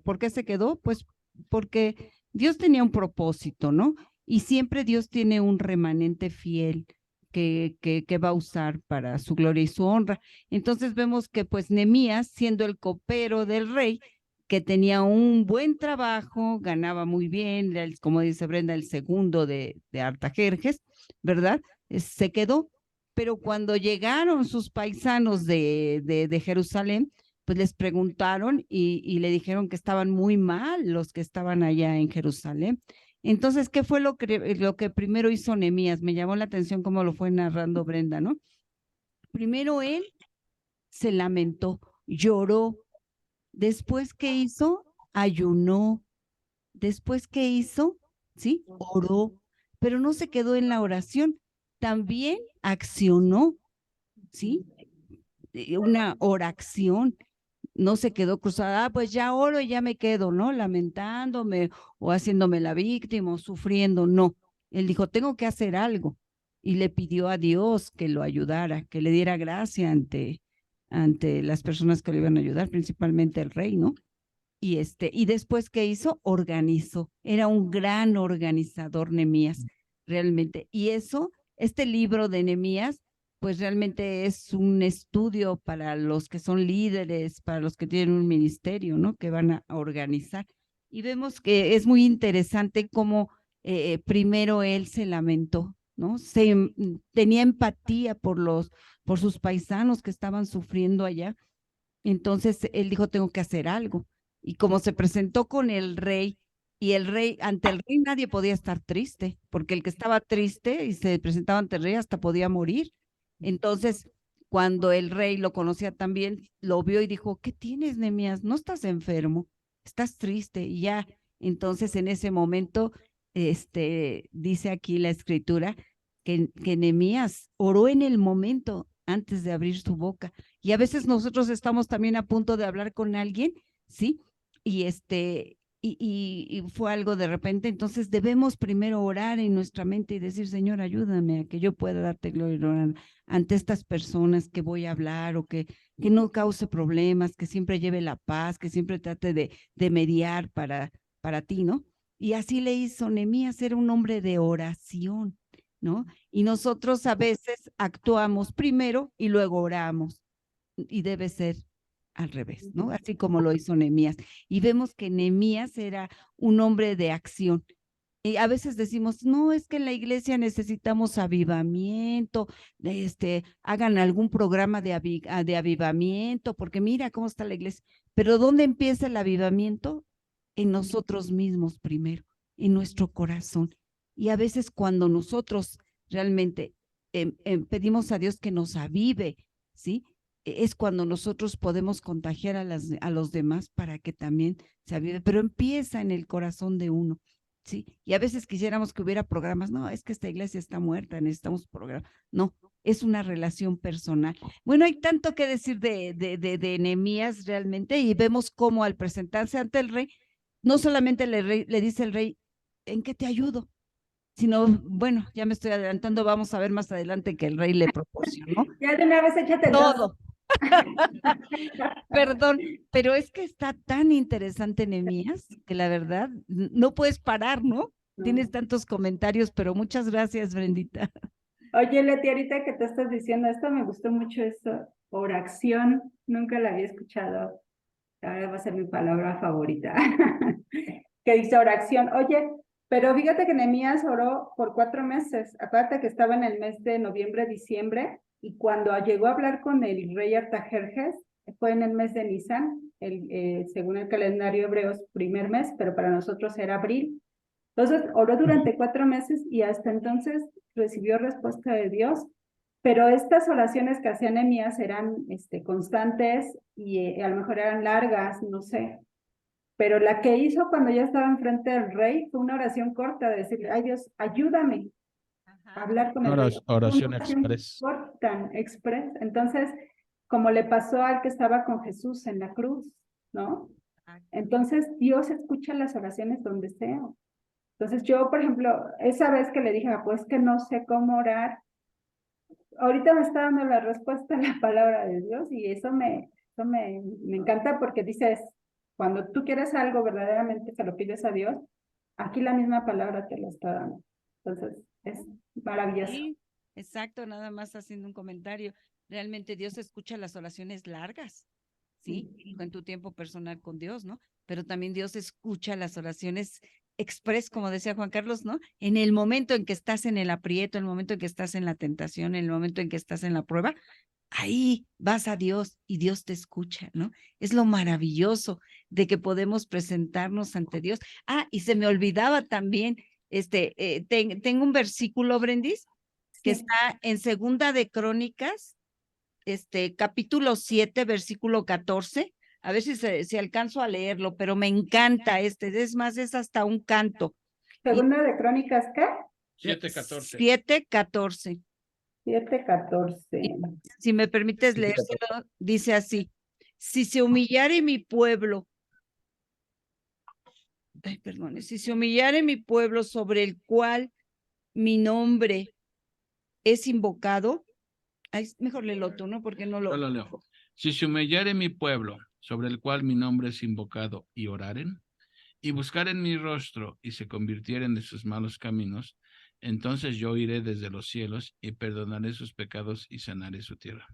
¿Por qué se quedó? Pues porque Dios tenía un propósito, ¿no? Y siempre Dios tiene un remanente fiel que va a usar para su gloria y su honra. Entonces vemos que pues Nehemías, siendo el copero del rey, que tenía un buen trabajo, ganaba muy bien, como dice Brenda, el segundo de Artajerjes, ¿verdad? Se quedó, pero cuando llegaron sus paisanos de Jerusalén, pues les preguntaron y le dijeron que estaban muy mal los que estaban allá en Jerusalén. Entonces, ¿qué fue lo que primero hizo Nehemías? Me llamó la atención cómo lo fue narrando Brenda, ¿no? Primero él se lamentó, lloró. Después, ¿qué hizo? Ayunó. Después, ¿qué hizo? ¿Sí? Oró. Pero no se quedó en la oración, también accionó, ¿sí? Una oración. No se quedó cruzada, pues ya oro y ya me quedo, ¿no? Lamentándome o haciéndome la víctima o sufriendo, no. Él dijo, tengo que hacer algo. Y le pidió a Dios que lo ayudara, que le diera gracia ante las personas que le iban a ayudar, principalmente el rey, ¿no? Y después, ¿qué hizo? Organizó. Era un gran organizador, Nehemías, realmente. Y eso, este libro de Nehemías, pues realmente es un estudio para los que son líderes, para los que tienen un ministerio, ¿no? Que van a organizar. Y vemos que es muy interesante cómo primero él se lamentó, ¿no? Tenía empatía por sus paisanos que estaban sufriendo allá. Entonces él dijo, tengo que hacer algo. Y como se presentó con el rey, y el rey, ante el rey nadie podía estar triste, porque el que estaba triste y se presentaba ante el rey hasta podía morir. Entonces, cuando el rey lo conocía también, lo vio y dijo, ¿qué tienes, Nehemías? No estás enfermo, estás triste. Y ya, entonces en ese momento, dice aquí la escritura, que Nehemías oró en el momento antes de abrir su boca. Y a veces nosotros estamos también a punto de hablar con alguien, ¿sí? Y fue algo de repente, entonces debemos primero orar en nuestra mente y decir, Señor, ayúdame a que yo pueda darte gloria ante estas personas que voy a hablar o que no cause problemas, que siempre lleve la paz, que siempre trate de mediar para ti, ¿no? Y así le hizo Nehemías, era un hombre de oración, ¿no? Y nosotros a veces actuamos primero y luego oramos, y debe ser al revés, ¿no? Así como lo hizo Nehemías. Y vemos que Nehemías era un hombre de acción. Y a veces decimos, no, es que en la iglesia necesitamos avivamiento, hagan algún programa de avivamiento, porque mira cómo está la iglesia. Pero ¿dónde empieza el avivamiento? En nosotros mismos primero, en nuestro corazón. Y a veces cuando nosotros realmente pedimos a Dios que nos avive, ¿sí? Es cuando nosotros podemos contagiar a los demás para que también se avive, pero empieza en el corazón de uno, ¿sí? Y a veces quisiéramos que hubiera programas, no, es que esta iglesia está muerta, necesitamos programas. No, es una relación personal. Bueno, hay tanto que decir de Nehemías realmente, y vemos cómo al presentarse ante el rey, no solamente le dice el rey, ¿en qué te ayudo? Sino, bueno, ya me estoy adelantando, vamos a ver más adelante que el rey le proporcionó Ya de una vez échate el todo. Perdón, pero es que está tan interesante Nehemías que la verdad no puedes parar, ¿no? No. Tienes tantos comentarios, pero muchas gracias, Brendita. Oye, Leti, ahorita que te estás diciendo esto, me gustó mucho esto, oración, nunca la había escuchado, ahora va a ser mi palabra favorita, que dice oración. Oye, pero fíjate que Nehemías oró por 4 meses, acuérdate que estaba en el mes de noviembre, diciembre, y cuando llegó a hablar con el rey Artajerjes, fue en el mes de Nisan, según el calendario hebreo es primer mes, pero para nosotros era abril. Entonces oró durante 4 meses y hasta entonces recibió respuesta de Dios, pero estas oraciones que hacía Nehemías eran constantes y a lo mejor eran largas, no sé. Pero la que hizo cuando ya estaba enfrente del rey fue una oración corta, de decirle, ay Dios, ayúdame a hablar con el rey. Oración Una express. corta, express. Entonces, como le pasó al que estaba con Jesús en la cruz, ¿no? Entonces, Dios escucha las oraciones donde sea. Entonces yo, por ejemplo, esa vez que le dije, pues que no sé cómo orar, ahorita me está dando la respuesta a la palabra de Dios y eso me encanta porque dices, cuando tú quieres algo verdaderamente se lo pides a Dios, aquí la misma palabra te lo está dando. Entonces es maravilloso. Sí, exacto, nada más haciendo un comentario. Realmente Dios escucha las oraciones largas, ¿sí? En tu tiempo personal con Dios, ¿no? Pero también Dios escucha las oraciones express, como decía Juan Carlos, ¿no? En el momento en que estás en el aprieto, en el momento en que estás en la tentación, en el momento en que estás en la prueba, ahí vas a Dios y Dios te escucha, ¿no? Es lo maravilloso de que podemos presentarnos ante Dios. Ah, y se me olvidaba también, tengo un versículo, Brendis, que Sí. está en Segunda de Crónicas, capítulo 7, versículo 14. A ver si alcanzo a leerlo, pero me encanta es más, es hasta un canto. Segunda de Crónicas, ¿qué? 7:14. 7:14. 7:14. Si me permites leérselo, dice así: si se humillare mi pueblo, si se humillare mi pueblo sobre el cual mi nombre es invocado, mejor léelo tú, ¿no? Porque no Yo lo... lo leo. Si se humillare mi pueblo, sobre el cual mi nombre es invocado, y oraren, y buscaren mi rostro, y se convirtieren de sus malos caminos, entonces yo iré desde los cielos y perdonaré sus pecados y sanaré su tierra.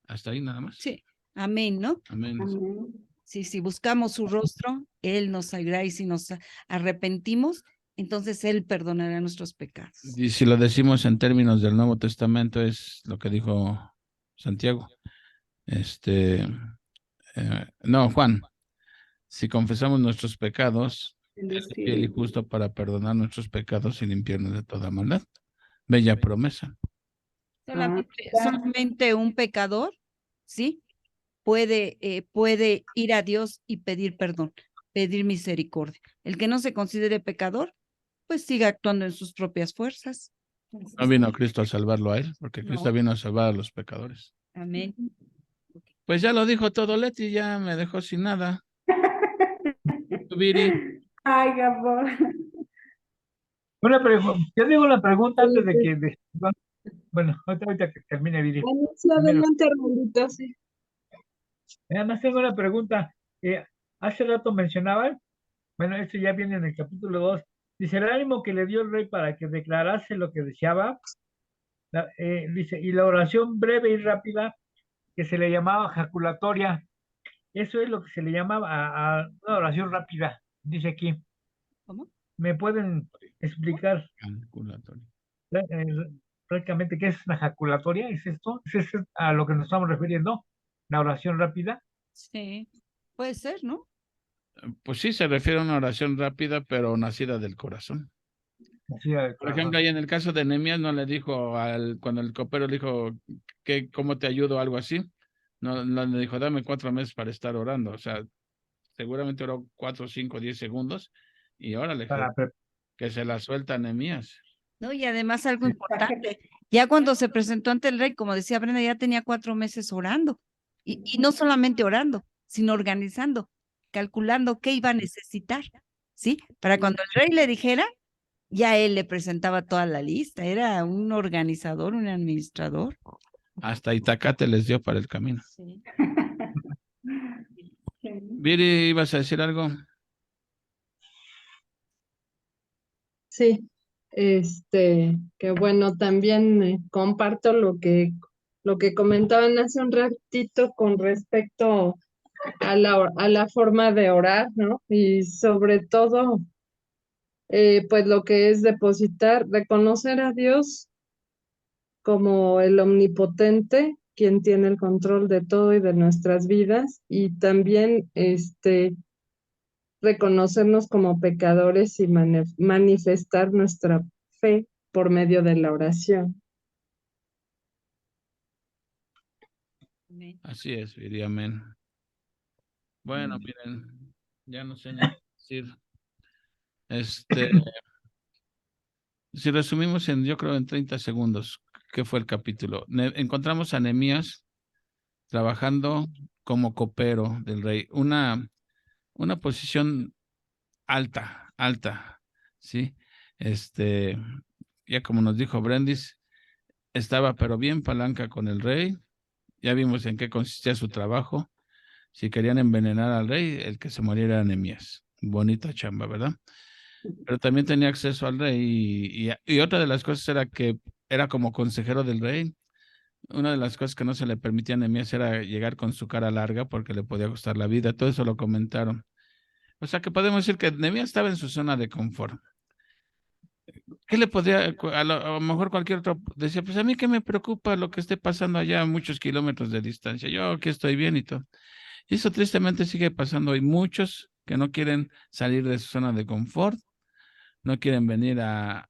Hasta ahí nada más. Sí, amén, ¿no? Amén. Amén. Sí, si buscamos su rostro, Él nos ayudará y si nos arrepentimos, entonces Él perdonará nuestros pecados. Y si lo decimos en términos del Nuevo Testamento, es lo que dijo Santiago. No, Juan. Si confesamos nuestros pecados, Él es fiel y justo para perdonar nuestros pecados y limpiarnos de toda maldad. Bella promesa. Solamente un pecador, ¿sí? Puede ir a Dios y pedir perdón, pedir misericordia. El que no se considere pecador, pues sigue actuando en sus propias fuerzas. No vino Cristo a salvarlo a él, porque Cristo No. vino a salvar a los pecadores. Amén. Pues ya lo dijo todo Leti, ya me dejó sin nada. ¿Tú, Viri? Ay, Gabor. Yo digo una pregunta antes de que... Bueno, ahorita que termine, Viri. Sí, Primero. adelante, Armandito, sí. Nada más tengo una pregunta. Hace rato mencionaban, bueno, esto ya viene en el capítulo 2, dice, el ánimo que le dio el rey para que declarase lo que deseaba, dice, y la oración breve y rápida que se le llamaba jaculatoria. Eso es lo que se le llamaba a una oración rápida, dice aquí. ¿Cómo? ¿Me pueden explicar Calculatorio. prácticamente qué es una jaculatoria? ¿Es esto? ¿Es eso a lo que nos estamos refiriendo? ¿La oración rápida? Sí, puede ser, ¿no? Pues sí, se refiere a una oración rápida, pero nacida del corazón. Nacida del Por ejemplo, corazón. ahí en el caso de Nehemías no le dijo cuando el copero le dijo ¿cómo te ayudo? Algo así. No le dijo, dame 4 meses para estar orando. O sea, seguramente oró 4, 5, 10 segundos y órale, que se la suelta a Nehemías. No, y además algo importante, ya cuando se presentó ante el rey, como decía Brenda, ya tenía 4 meses orando. Y no solamente orando, sino organizando, calculando qué iba a necesitar, ¿sí? Para cuando el rey le dijera, ya él le presentaba toda la lista, era un organizador, un administrador. Hasta Itacate les dio para el camino. Sí. Viri, ¿ibas a decir algo? Sí, que bueno, también comparto lo que comentaban hace un ratito con respecto a la forma de orar, ¿no? Y sobre todo, pues lo que es reconocer a Dios como el omnipotente, quien tiene el control de todo y de nuestras vidas, y también reconocernos como pecadores y manifestar nuestra fe por medio de la oración. Así es, Viri, amén. Bueno, miren, ya no sé ni qué decir. Si resumimos yo creo en 30 segundos, ¿qué fue el capítulo? Encontramos a Nehemías trabajando como copero del rey, una posición alta, ¿sí? Ya como nos dijo Brendis, estaba pero bien palanca con el rey, ya vimos en qué consistía su trabajo, si querían envenenar al rey, el que se muriera era Nehemías, bonita chamba, ¿verdad? Pero también tenía acceso al rey y otra de las cosas era que era como consejero del rey. Una de las cosas que no se le permitía a Nehemías era llegar con su cara larga porque le podía costar la vida. Todo eso lo comentaron. O sea que podemos decir que Nehemías estaba en su zona de confort. ¿Qué le podría, a lo mejor cualquier otro decía, pues a mí qué me preocupa lo que esté pasando allá a muchos kilómetros de distancia? Yo aquí estoy bien y todo. Y eso tristemente sigue pasando. Hay muchos que no quieren salir de su zona de confort, no quieren venir a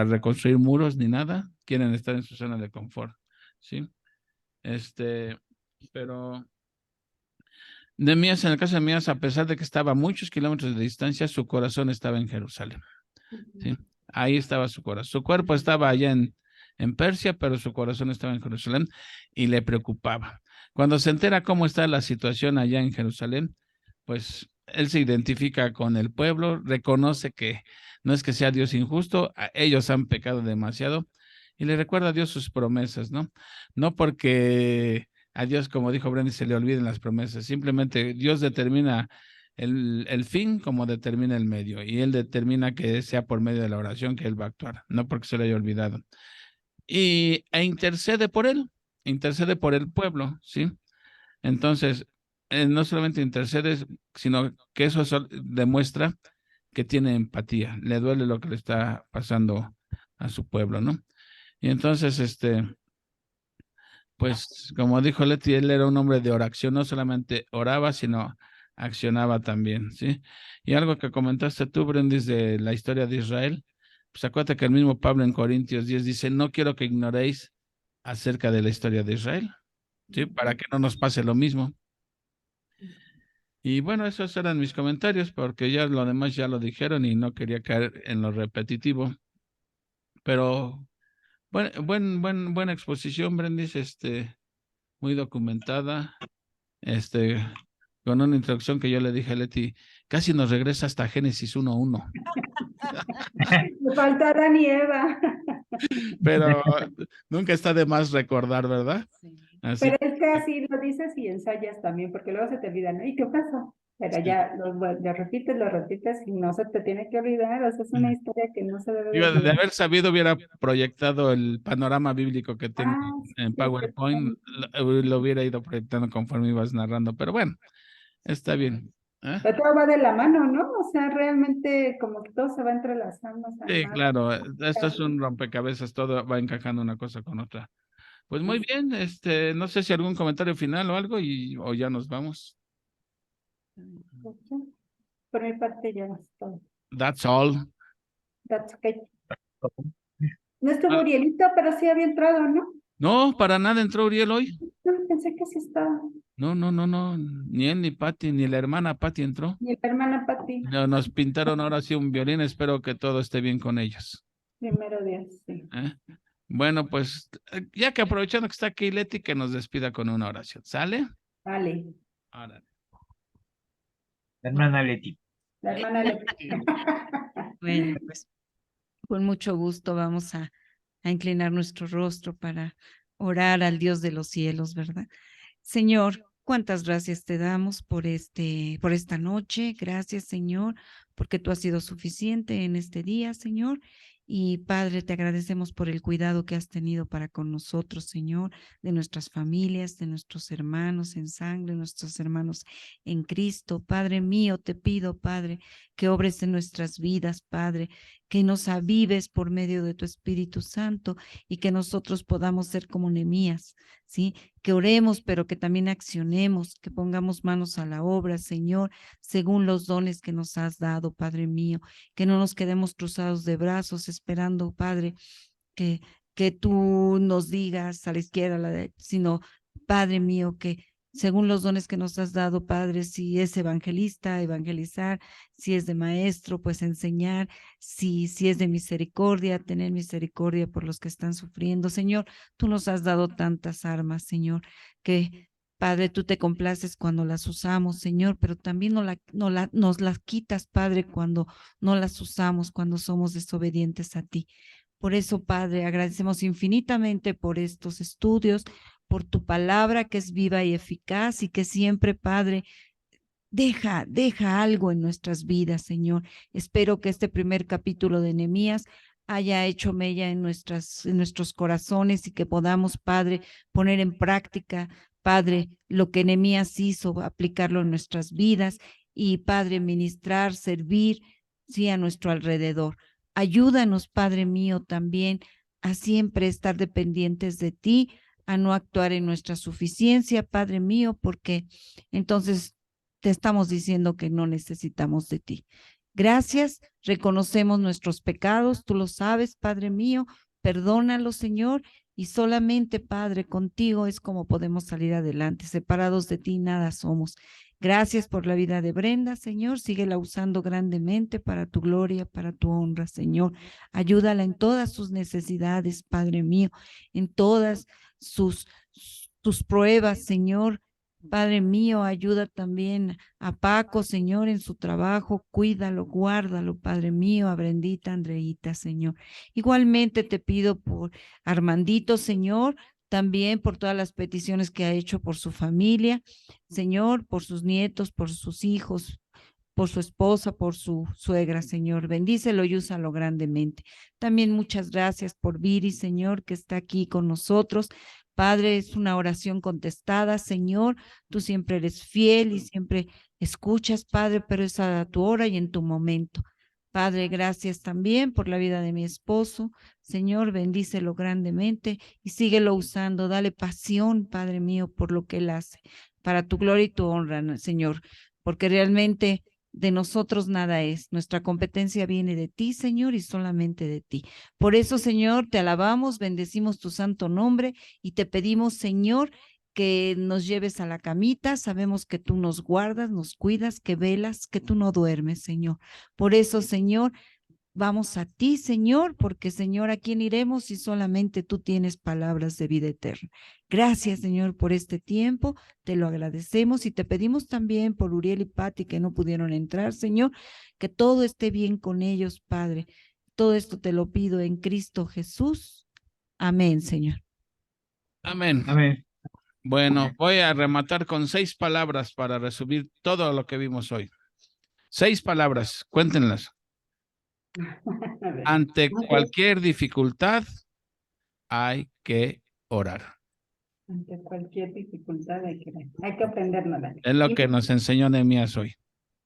reconstruir muros ni nada, quieren estar en su zona de confort, ¿sí? Pero Nehemías, en el caso de Nehemías, a pesar de que estaba a muchos kilómetros de distancia, su corazón estaba en Jerusalén, ¿sí? Ahí estaba su corazón. Su cuerpo estaba allá en Persia, pero su corazón estaba en Jerusalén y le preocupaba. Cuando se entera cómo está la situación allá en Jerusalén, pues él se identifica con el pueblo, reconoce que no es que sea Dios injusto, ellos han pecado demasiado y le recuerda a Dios sus promesas, ¿no? No porque a Dios, como dijo Brenda, se le olviden las promesas, simplemente Dios determina el fin como determina el medio, y él determina que sea por medio de la oración que él va a actuar, no porque se le haya olvidado. E intercede por él, intercede por el pueblo, ¿sí? Entonces, no solamente intercede, sino que eso demuestra que tiene empatía, le duele lo que le está pasando a su pueblo, ¿no? Y entonces, pues, como dijo Leti, él era un hombre de oración, no solamente oraba, sino accionaba también, ¿sí? Y algo que comentaste tú, Brendis, de la historia de Israel, pues acuérdate que el mismo Pablo en Corintios 10 dice, no quiero que ignoréis acerca de la historia de Israel, ¿sí? Para que no nos pase lo mismo. Y bueno, esos eran mis comentarios, porque ya lo demás ya lo dijeron y no quería caer en lo repetitivo. Pero buena exposición, Brendis, muy documentada, con una introducción que yo le dije a Leti, casi nos regresa hasta Génesis 1:1. Me falta Adán y Eva. Pero nunca está de más recordar, ¿verdad? Así Pero es que así lo dices y ensayas también, porque luego se te olvida, ¿no? ¿Y qué pasó? Pero ya lo repites y no se te tiene que olvidar. O sea, es una historia que no se debe de Yo, de olvidar. haber sabido, hubiera proyectado el panorama bíblico que tengo Ah, en sí, PowerPoint, lo hubiera ido proyectando conforme ibas narrando, pero bueno, está bien. ¿Eh? pero todo va de la mano, ¿no? O sea, realmente como que todo se va entrelazando. O sea, Sí, más. claro, esto es un rompecabezas, todo va encajando una cosa con otra. Pues muy bien, no sé si algún comentario final o algo, o ya nos vamos. Por mi parte ya es todo. That's all. That's okay. No estuvo Ah, Urielito, pero sí había entrado, ¿no? no, para nada entró Uriel hoy. No, pensé que sí estaba. No, no, no, no, ni él, ni Pati, ni la hermana Pati entró. Y la hermana Pati, Nos pintaron ahora sí un violín, espero que todo esté bien con ellos. primero Dios, sí. ¿Eh? Bueno, pues ya que aprovechando que está aquí Leti, que nos despida con una oración. ¿Sale? Vale, Ahora. La hermana Leti. la hermana le... Bueno, pues con mucho gusto vamos a inclinar nuestro rostro para orar al Dios de los cielos, ¿verdad? Señor, cuántas gracias te damos por esta noche. Gracias, Señor, porque tú has sido suficiente en este día, Señor. Y Padre, te agradecemos por el cuidado que has tenido para con nosotros, Señor, de nuestras familias, de nuestros hermanos en sangre, nuestros hermanos en Cristo. Padre mío, te pido, Padre, que obres en nuestras vidas, Padre, que nos avives por medio de tu Espíritu Santo y que nosotros podamos ser como Nehemías, ¿sí? Que oremos, pero que también accionemos, que pongamos manos a la obra, Señor, según los dones que nos has dado, Padre mío, que no nos quedemos cruzados de brazos esperando, Padre, que tú nos digas a la izquierda, a la derecha, sino, Padre mío, que según los dones que nos has dado, Padre, si es evangelista, evangelizar, si es de maestro, pues enseñar, si es de misericordia, tener misericordia por los que están sufriendo. Señor, tú nos has dado tantas armas, Señor, que Padre, tú te complaces cuando las usamos, Señor, pero también nos las quitas, Padre, cuando no las usamos, cuando somos desobedientes a ti. Por eso, Padre, agradecemos infinitamente por estos estudios, por tu palabra que es viva y eficaz y que siempre, Padre, deja algo en nuestras vidas, Señor. Espero que este primer capítulo de Nehemías haya hecho mella en nuestros corazones y que podamos, Padre, poner en práctica, Padre, lo que Nehemías hizo, aplicarlo en nuestras vidas y, Padre, ministrar, servir, sí, a nuestro alrededor. Ayúdanos, Padre mío, también a siempre estar dependientes de ti, a no actuar en nuestra suficiencia, Padre mío, porque entonces te estamos diciendo que no necesitamos de ti. Gracias, reconocemos nuestros pecados, tú lo sabes, Padre mío, perdónalos, Señor, y solamente, Padre, contigo es como podemos salir adelante. Separados de ti, nada somos. Gracias por la vida de Brenda, Señor. Síguela usando grandemente para tu gloria, para tu honra, Señor. Ayúdala en todas sus necesidades, Padre mío, en todas sus pruebas, Señor. Padre mío, ayuda también a Paco, Señor, en su trabajo. Cuídalo, guárdalo, Padre mío, a Brendita, Andreita, Señor. Igualmente te pido por Armandito, Señor, también por todas las peticiones que ha hecho por su familia, Señor, por sus nietos, por sus hijos, por su esposa, por su suegra, Señor. Bendícelo y úsalo grandemente. También muchas gracias por Viri, Señor, que está aquí con nosotros. Padre, es una oración contestada, Señor. Tú siempre eres fiel y siempre escuchas, Padre, pero es a tu hora y en tu momento. Padre, gracias también por la vida de mi esposo. Señor, bendícelo grandemente y síguelo usando. Dale pasión, Padre mío, por lo que él hace, para tu gloria y tu honra, Señor, porque realmente de nosotros nada es. Nuestra competencia viene de ti, Señor, y solamente de ti. Por eso, Señor, te alabamos, bendecimos tu santo nombre y te pedimos, Señor, que nos lleves a la camita. Sabemos que tú nos guardas, nos cuidas, que velas, que tú no duermes, Señor. Por eso, Señor, vamos a ti, Señor, porque, Señor, ¿a quién iremos si solamente tú tienes palabras de vida eterna? Gracias, Señor, por este tiempo. Te lo agradecemos y te pedimos también por Uriel y Pati que no pudieron entrar, Señor, que todo esté bien con ellos, Padre. Todo esto te lo pido en Cristo Jesús. Amén, Señor. Amén. Amén. Bueno, voy a rematar con 6 palabras para resumir todo lo que vimos hoy. 6 palabras, cuéntenlas. A ver. Ante cualquier dificultad hay que orar. Ante cualquier dificultad hay que aprendérnosla. Es lo que nos enseñó Nehemías hoy.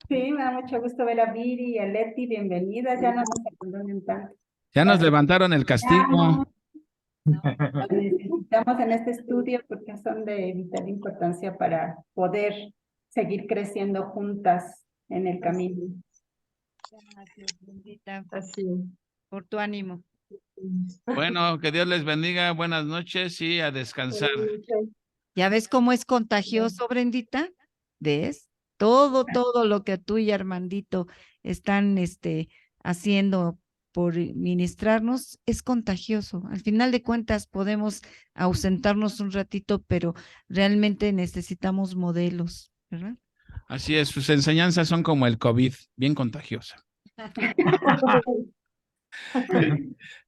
Sí, me da mucho gusto ver a Viri y a Leti, bienvenidas, ya no nos abandonen tanto. Ya nos levantaron el castigo. Las necesitamos en este estudio porque son de vital importancia para poder seguir creciendo juntas en el camino. Gracias, bendita, Así. por tu ánimo. Bueno, que Dios les bendiga. Buenas noches y a descansar. ¿Ya ves cómo es contagioso, Brendita? ¿Ves? Todo lo que tú y Armandito están haciendo por ministrarnos es contagioso. Al final de cuentas podemos ausentarnos un ratito, pero realmente necesitamos modelos, ¿verdad? Así es, sus enseñanzas son como el COVID, bien contagiosa.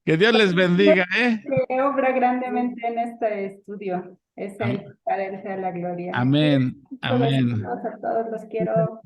Que Dios les bendiga, ¿eh? Que obra grandemente en este estudio. Es Él, para Él sea la gloria. Amén, amén. A todos los quiero.